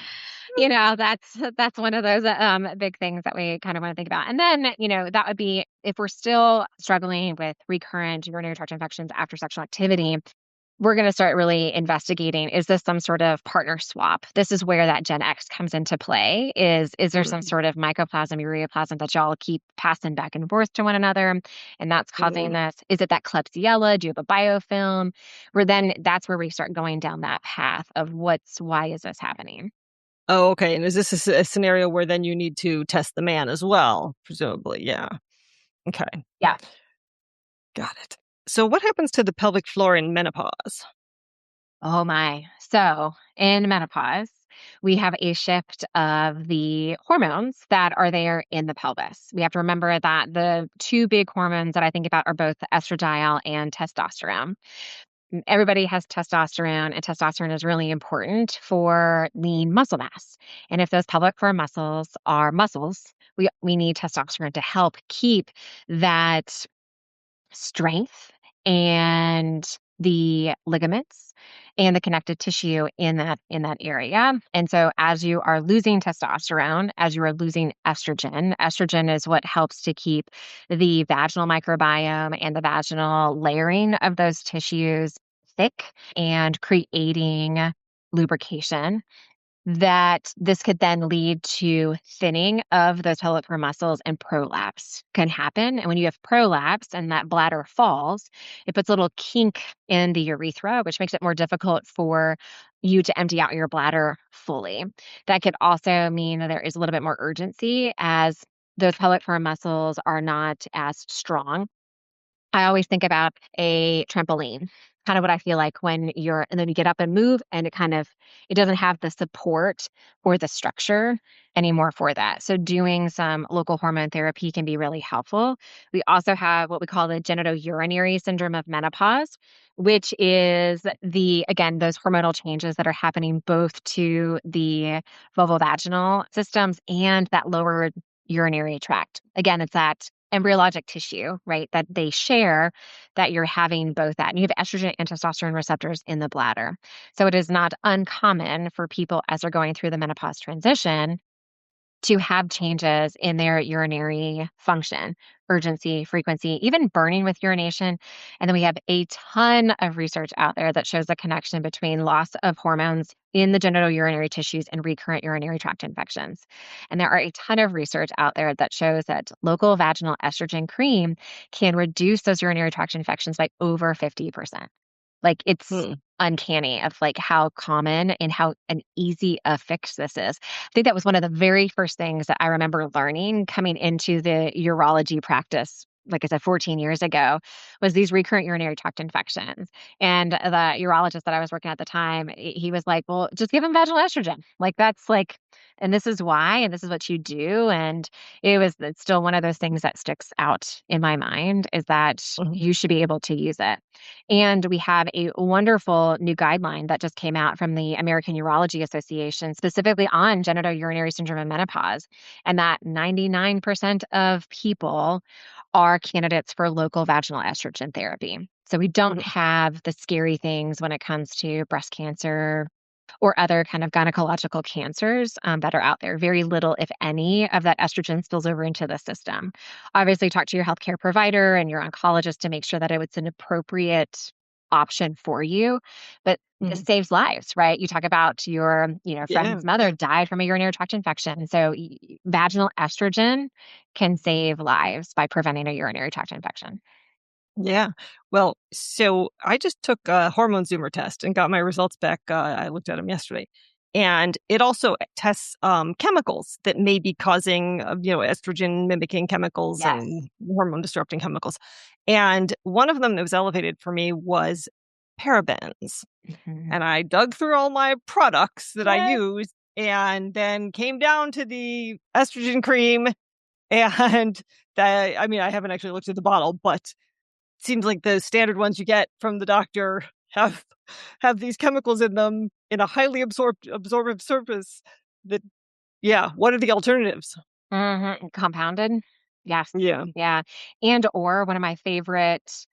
Speaker 2: that's one of those big things that we kind of want to think about. And then, that would be if we're still struggling with recurrent urinary tract infections after sexual activity, we're going to start really investigating, is this some sort of partner swap? This is where that Gen X comes into play. Is there some sort of mycoplasm, ureaplasm that y'all keep passing back and forth to one another? And that's causing this. Is it that Klebsiella? Do you have a biofilm? That's where we start going down that path of why is this happening?
Speaker 1: Oh, okay. And is this a scenario where then you need to test the man as well? Presumably, yeah. Okay.
Speaker 2: Yeah.
Speaker 1: Got it. So what happens to the pelvic floor in menopause?
Speaker 2: Oh my. So in menopause, we have a shift of the hormones that are there in the pelvis. We have to remember that the two big hormones that I think about are both estradiol and testosterone. Everybody has testosterone, and testosterone is really important for lean muscle mass. And if those pelvic floor muscles are muscles, we need testosterone to help keep that strength and the ligaments and the connective tissue in that area. And so as you are losing testosterone, as you are losing estrogen is what helps to keep the vaginal microbiome and the vaginal layering of those tissues thick and creating lubrication, that this could then lead to thinning of those pelvic floor muscles, and prolapse can happen. And when you have prolapse and that bladder falls, it puts a little kink in the urethra, which makes it more difficult for you to empty out your bladder fully. That could also mean that there is a little bit more urgency as those pelvic floor muscles are not as strong. I always think about a trampoline, kind of what I feel like and then you get up and move, and it doesn't have the support or the structure anymore for that. So doing some local hormone therapy can be really helpful. We also have what we call the genitourinary syndrome of menopause, which is again, those hormonal changes that are happening both to the vulvovaginal systems and that lower urinary tract. Again, it's that embryologic tissue, right, that they share, that you're having both that. And you have estrogen and testosterone receptors in the bladder. So it is not uncommon for people as they're going through the menopause transition to have changes in their urinary function, urgency, frequency, even burning with urination. And then we have a ton of research out there that shows the connection between loss of hormones in the genital urinary tissues and recurrent urinary tract infections. And there are a ton of research out there that shows that local vaginal estrogen cream can reduce those urinary tract infections by over 50%. Like, it's uncanny of how common and how an easy a fix this is. I think that was one of the very first things that I remember learning coming into the urology practice like I said, 14 years ago, was these recurrent urinary tract infections. And the urologist that I was working at the time, he was like, well, just give them vaginal estrogen. Like, that's like, and this is why, and this is what you do. And it's still one of those things that sticks out in my mind, is that
Speaker 1: Mhm.
Speaker 2: you should be able to use it. And we have a wonderful new guideline that just came out from the American Urology Association, specifically on genital urinary syndrome and menopause, and that 99% of people are candidates for local vaginal estrogen therapy. So we don't
Speaker 1: Mhm.
Speaker 2: have the scary things when it comes to breast cancer or other kind of gynecological cancers that are out there. Very little, if any, of that estrogen spills over into the system. Obviously, talk to your healthcare provider and your oncologist to make sure that it's an appropriate option for you. But this
Speaker 1: Mhm.
Speaker 2: saves lives, right? You talk about your,
Speaker 1: Yeah,
Speaker 2: friend's mother
Speaker 1: yeah.
Speaker 2: died from a urinary tract infection. So vaginal estrogen can save lives by preventing a urinary tract infection.
Speaker 1: Yeah. Well, so I just took a hormone zoomer test and got my results back. I looked at them yesterday. And it also tests chemicals that may be causing, estrogen mimicking chemicals
Speaker 2: Yes.
Speaker 1: and hormone disrupting chemicals. And one of them that was elevated for me was parabens.
Speaker 2: Mhm.
Speaker 1: And I dug through all my products that I
Speaker 2: Yes.
Speaker 1: use and then came down to the estrogen cream. And I haven't actually looked at the bottle, but seems like the standard ones you get from the doctor have these chemicals in them in a highly absorptive surface that what are the alternatives?
Speaker 2: Compounded? Yes.
Speaker 1: Yeah.
Speaker 2: Yeah. And or one of my favorite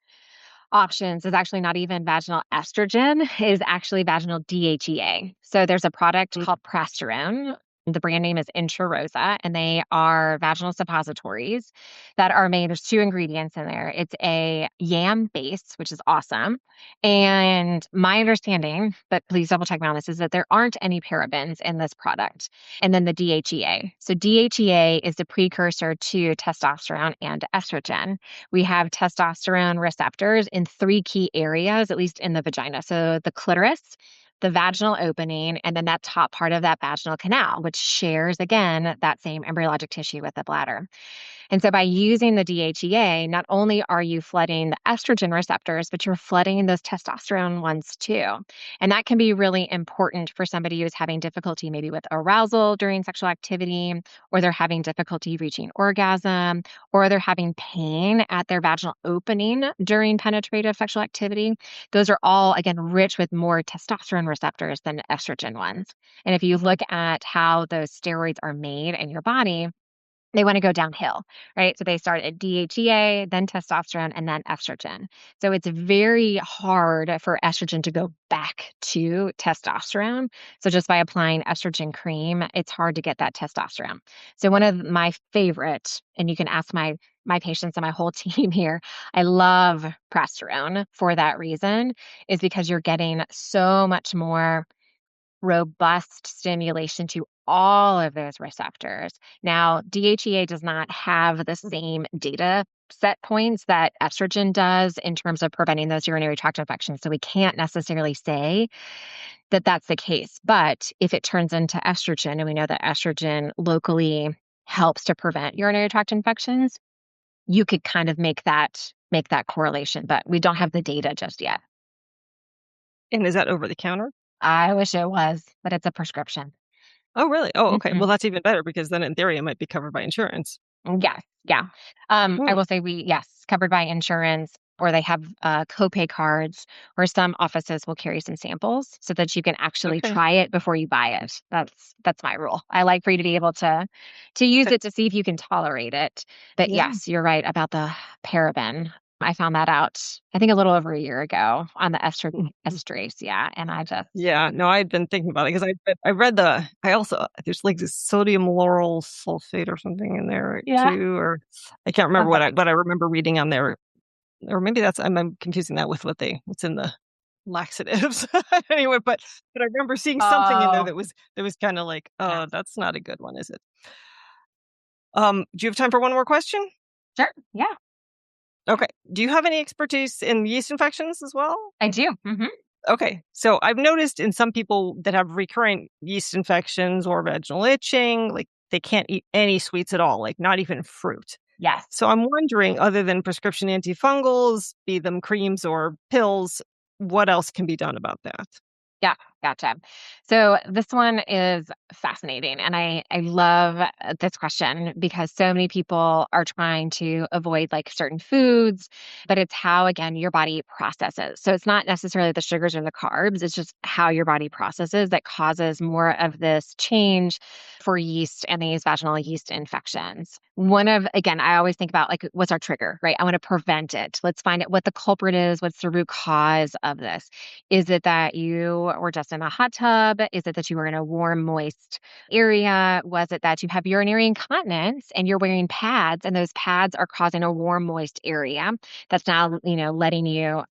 Speaker 2: options is actually not even vaginal estrogen, is actually vaginal DHEA. So there's a product
Speaker 1: Mm.
Speaker 2: called Prasterone. The brand name is Intrarosa, and they are vaginal suppositories that are made. There's two ingredients in there. It's a yam base, which is awesome. And my understanding, but please double check me on this, is that there aren't any parabens in this product. And then the DHEA. So DHEA is the precursor to testosterone and estrogen. We have testosterone receptors in three key areas, at least in the vagina. So the clitoris, the vaginal opening, and then that top part of that vaginal canal, which shares again that same embryologic tissue with the bladder. And so by using the DHEA, not only are you flooding the estrogen receptors, but you're flooding those testosterone ones too. And that can be really important for somebody who's having difficulty maybe with arousal during sexual activity, or they're having difficulty reaching orgasm, or they're having pain at their vaginal opening during penetrative sexual activity. Those are all, again, rich with more testosterone receptors than estrogen ones. And if you look at how those steroids are made in your body, they want to go downhill, right? So they start at DHEA, then testosterone, and then estrogen. So it's very hard for estrogen to go back to testosterone. So just by applying estrogen cream, it's hard to get that testosterone. So one of my favorite, and you can ask my patients and my whole team here, I love progesterone for that reason, is because you're getting so much more robust stimulation to all of those receptors. Now, DHEA does not have the same data set points that estrogen does in terms of preventing those urinary tract infections. So we can't necessarily say that that's the case. But if it turns into estrogen, and we know that estrogen locally helps to prevent urinary tract infections, you could kind of make that correlation, but we don't have the data just yet.
Speaker 1: And is that over the counter?
Speaker 2: I wish it was, but it's a prescription.
Speaker 1: Oh, really? Oh, okay. Well,
Speaker 2: Mhm.
Speaker 1: that's even better because then in theory it might be covered by insurance.
Speaker 2: Yes, yeah. I
Speaker 1: Hmm.
Speaker 2: will say yes, covered by insurance, or they have copay cards, or some offices will carry some samples so that you can actually
Speaker 1: Okay.
Speaker 2: try it before you buy it. That's my rule. I like for you to be able to use it to see if you can tolerate it. But
Speaker 1: Yeah.
Speaker 2: yes, you're right about the paraben. I found that out, I think, a little over a year ago on the esterase. Yeah, and I just
Speaker 1: Yeah, no, I'd been thinking about it because I read I also there's like this sodium lauryl sulfate or something in there
Speaker 2: yeah.
Speaker 1: too, or I can't remember
Speaker 2: Uh-huh.
Speaker 1: what I remember reading on there, or maybe I'm confusing that with what's in the laxatives anyway. But I remember seeing something in there
Speaker 2: Oh,
Speaker 1: that was kind of like,
Speaker 2: yeah.
Speaker 1: oh, that's not a good one, is it? Do you have time for one more question?
Speaker 2: Sure. Yeah,
Speaker 1: Okay. Do you have any expertise in yeast infections as well?
Speaker 2: I do.
Speaker 1: Okay. So I've noticed in some people that have recurrent yeast infections or vaginal itching, like they can't eat any sweets at all, like not even fruit.
Speaker 2: Yes.
Speaker 1: So I'm wondering, other than prescription antifungals, be them creams or pills, what else can be done about that?
Speaker 2: Yeah, gotcha. So this one is fascinating. And I love this question because so many people are trying to avoid like certain foods, but it's how, again, your body processes. So it's not necessarily the sugars or the carbs, it's just how your body processes that causes more of this change for yeast and these vaginal yeast infections. Again, I always think about like, what's our trigger, right? I want to prevent it. Let's find out what the culprit is, what's the root cause of this. Is it that you were just in a hot tub? Is it that you were in a warm, moist area? Was it that you have urinary incontinence and you're wearing pads and those pads are causing a warm, moist area that's now, letting you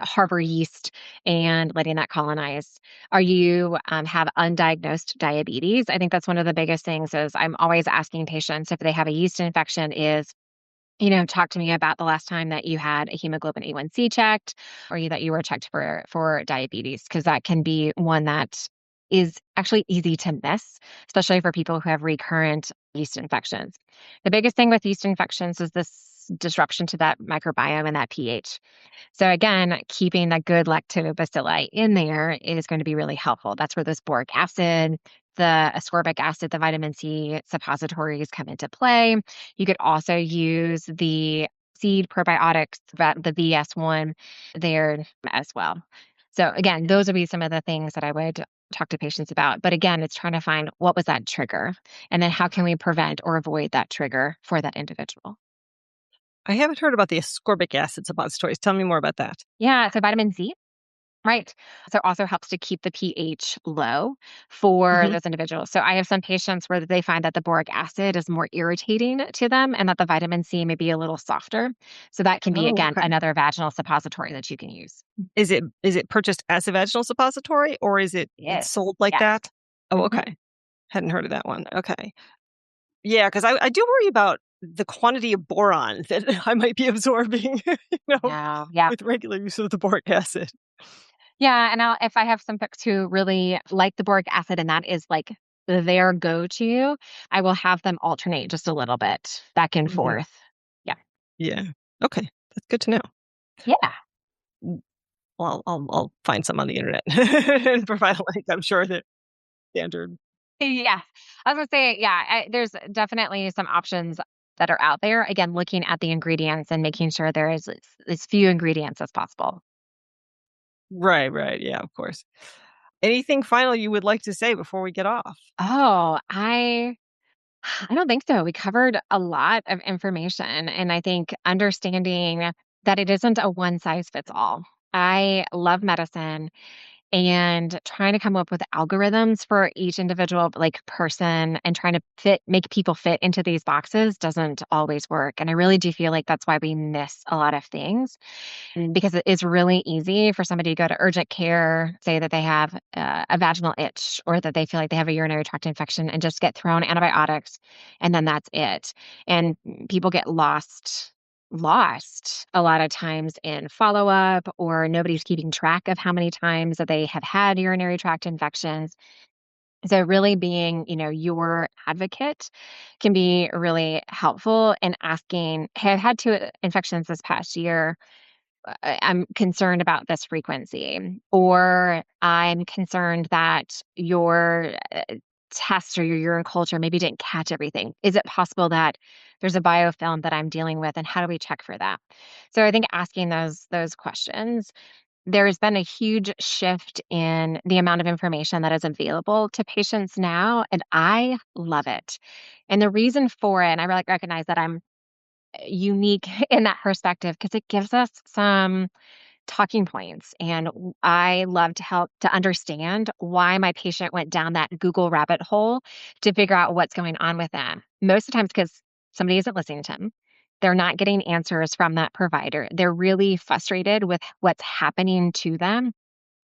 Speaker 2: harbor yeast and letting that colonize? Are you have undiagnosed diabetes? I think that's one of the biggest things is I'm always asking patients if they have a yeast infection is talk to me about the last time that you had a hemoglobin A1C checked or that you were checked for diabetes, because that can be one that is actually easy to miss, especially for people who have recurrent yeast infections. The biggest thing with yeast infections is this disruption to that microbiome and that pH. So again, keeping that good lactobacilli in there is going to be really helpful. That's where this boric acid, the ascorbic acid, the vitamin C suppositories come into play. You could also use the seed probiotics, the VS1 there as well. So again, those would be some of the things that I would talk to patients about. But again, it's trying to find what was that trigger and then how can we prevent or avoid that trigger for that individual.
Speaker 1: I haven't heard about the ascorbic acid suppositories. Tell me more about that.
Speaker 2: Yeah, so vitamin C. Right. So it also helps to keep the pH low for
Speaker 1: Hmm.
Speaker 2: those individuals. So I have some patients where they find that the boric acid is more irritating to them and that the vitamin C may be a little softer. So that can be,
Speaker 1: Oh,
Speaker 2: again,
Speaker 1: okay.
Speaker 2: another vaginal suppository that you can use.
Speaker 1: Is it purchased as a vaginal suppository or is it's
Speaker 2: Yes.
Speaker 1: sold like
Speaker 2: Yes.
Speaker 1: that? Oh,
Speaker 2: Hmm.
Speaker 1: okay. Hadn't heard of that one. Okay. Yeah, because I do worry about the quantity of boron that I might be absorbing,
Speaker 2: Yeah. Yeah.
Speaker 1: with regular use of the boric acid.
Speaker 2: Yeah. And if I have some folks who really like the boric acid and that is like their go to, I will have them alternate just a little bit back and
Speaker 1: Mhm.
Speaker 2: forth. Yeah.
Speaker 1: Yeah. Okay. That's good to know.
Speaker 2: Yeah.
Speaker 1: Mm, well, I'll find some on the internet and provide a link. I'm sure that standard.
Speaker 2: Yeah. I was gonna say, yeah, there's definitely some options that are out there. Again, looking at the ingredients and making sure there is as few ingredients as possible.
Speaker 1: Right, right. Yeah, of course. Anything final you would like to say before we get off?
Speaker 2: Oh, I don't think so. We covered a lot of information, and I think understanding that it isn't a one size fits all. I love medicine and trying to come up with algorithms for each individual like person and trying to make people fit into these boxes doesn't always work. And I really do feel like that's why we miss a lot of things. Because it is really easy for somebody to go to urgent care, say that they have a vaginal itch or that they feel like they have a urinary tract infection and just get thrown antibiotics and then that's it. And people get lost a lot of times in follow up or nobody's keeping track of how many times that they have had urinary tract infections. So really being, your advocate can be really helpful in asking, hey, I've had two infections this past year. I'm concerned about this frequency, or I'm concerned that your test or your urine culture maybe didn't catch everything. Is it possible that there's a biofilm that I'm dealing with, and how do we check for that? So I think asking those questions, there's been a huge shift in the amount of information that is available to patients now, and I love it. And the reason for it, and I really recognize that I'm unique in that perspective because it gives us some talking points. And I love to help to understand why my patient went down that Google rabbit hole to figure out what's going on with them. Most of the times, because somebody isn't listening to them. They're not getting answers from that provider. They're really frustrated with what's happening to them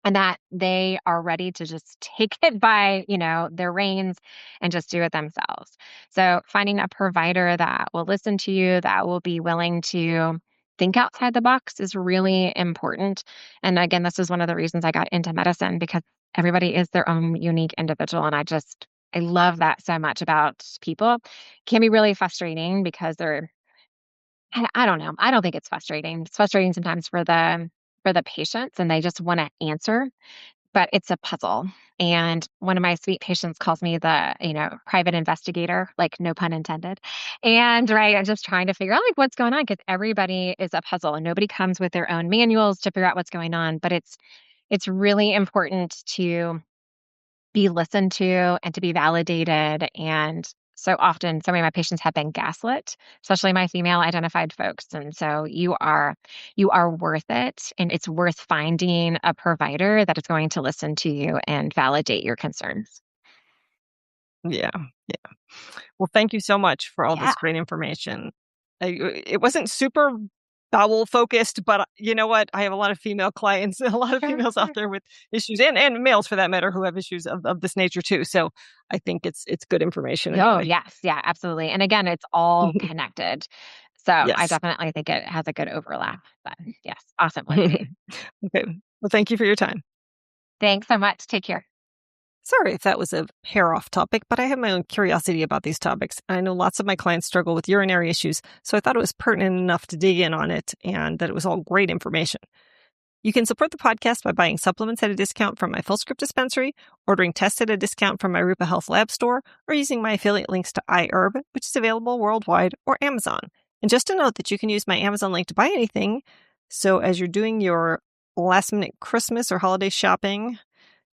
Speaker 2: and that they are ready to just take it by, their reins and just do it themselves. So finding a provider that will listen to you, that will be willing to think outside the box is really important. And again, this is one of the reasons I got into medicine because everybody is their own unique individual. And I love that so much about people. It can be really frustrating because they're I don't know. I don't think it's frustrating. It's frustrating sometimes for the patients, and they just want to answer, but it's a puzzle. And one of my sweet patients calls me the private investigator, like no pun intended. And right, I'm just trying to figure out like what's going on because everybody is a puzzle and nobody comes with their own manuals to figure out what's going on. But it's really important to be listened to and to be validated. And so often, so many of my patients have been gaslit, especially my female identified folks. And so you are worth it. And it's worth finding a provider that is going to listen to you and validate your concerns.
Speaker 1: Yeah. Yeah. Well, thank you so much for all
Speaker 2: Yeah.
Speaker 1: this great information. It wasn't super bowel focused, but you know what? I have a lot of female clients, a lot of
Speaker 2: Sure.
Speaker 1: females out there with issues, and males for that matter, who have issues of this nature too. So I think it's good information
Speaker 2: Oh,
Speaker 1: anyway.
Speaker 2: yes. Yeah, absolutely. And again, it's all connected. So I
Speaker 1: Yes.
Speaker 2: definitely think it has a good overlap. But yes, awesome, Lindsay.
Speaker 1: Okay. Well, thank you for your time.
Speaker 2: Thanks so much. Take care.
Speaker 1: Sorry if that was a hair off topic, but I have my own curiosity about these topics. I know lots of my clients struggle with urinary issues, so I thought it was pertinent enough to dig in on it and that it was all great information. You can support the podcast by buying supplements at a discount from my full script dispensary, ordering tests at a discount from my Rupa Health Lab store, or using my affiliate links to iHerb, which is available worldwide, or Amazon. And just a note that you can use my Amazon link to buy anything. So as you're doing your last minute Christmas or holiday shopping,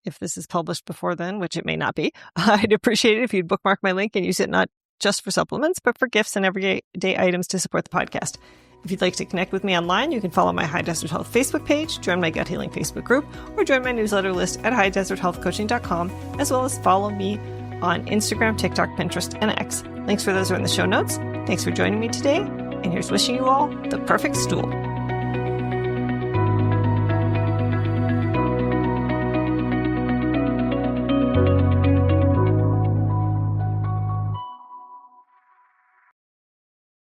Speaker 1: if this is published before then, which it may not be, I'd appreciate it if you'd bookmark my link and use it not just for supplements, but for gifts and everyday items to support the podcast. If you'd like to connect with me online, you can follow my High Desert Health Facebook page, join my Gut Healing Facebook group, or join my newsletter list at highdeserthealthcoaching.com, as well as follow me on Instagram, TikTok, Pinterest, and X. Links for those are in the show notes. Thanks for joining me today, and here's wishing you all the perfect stool.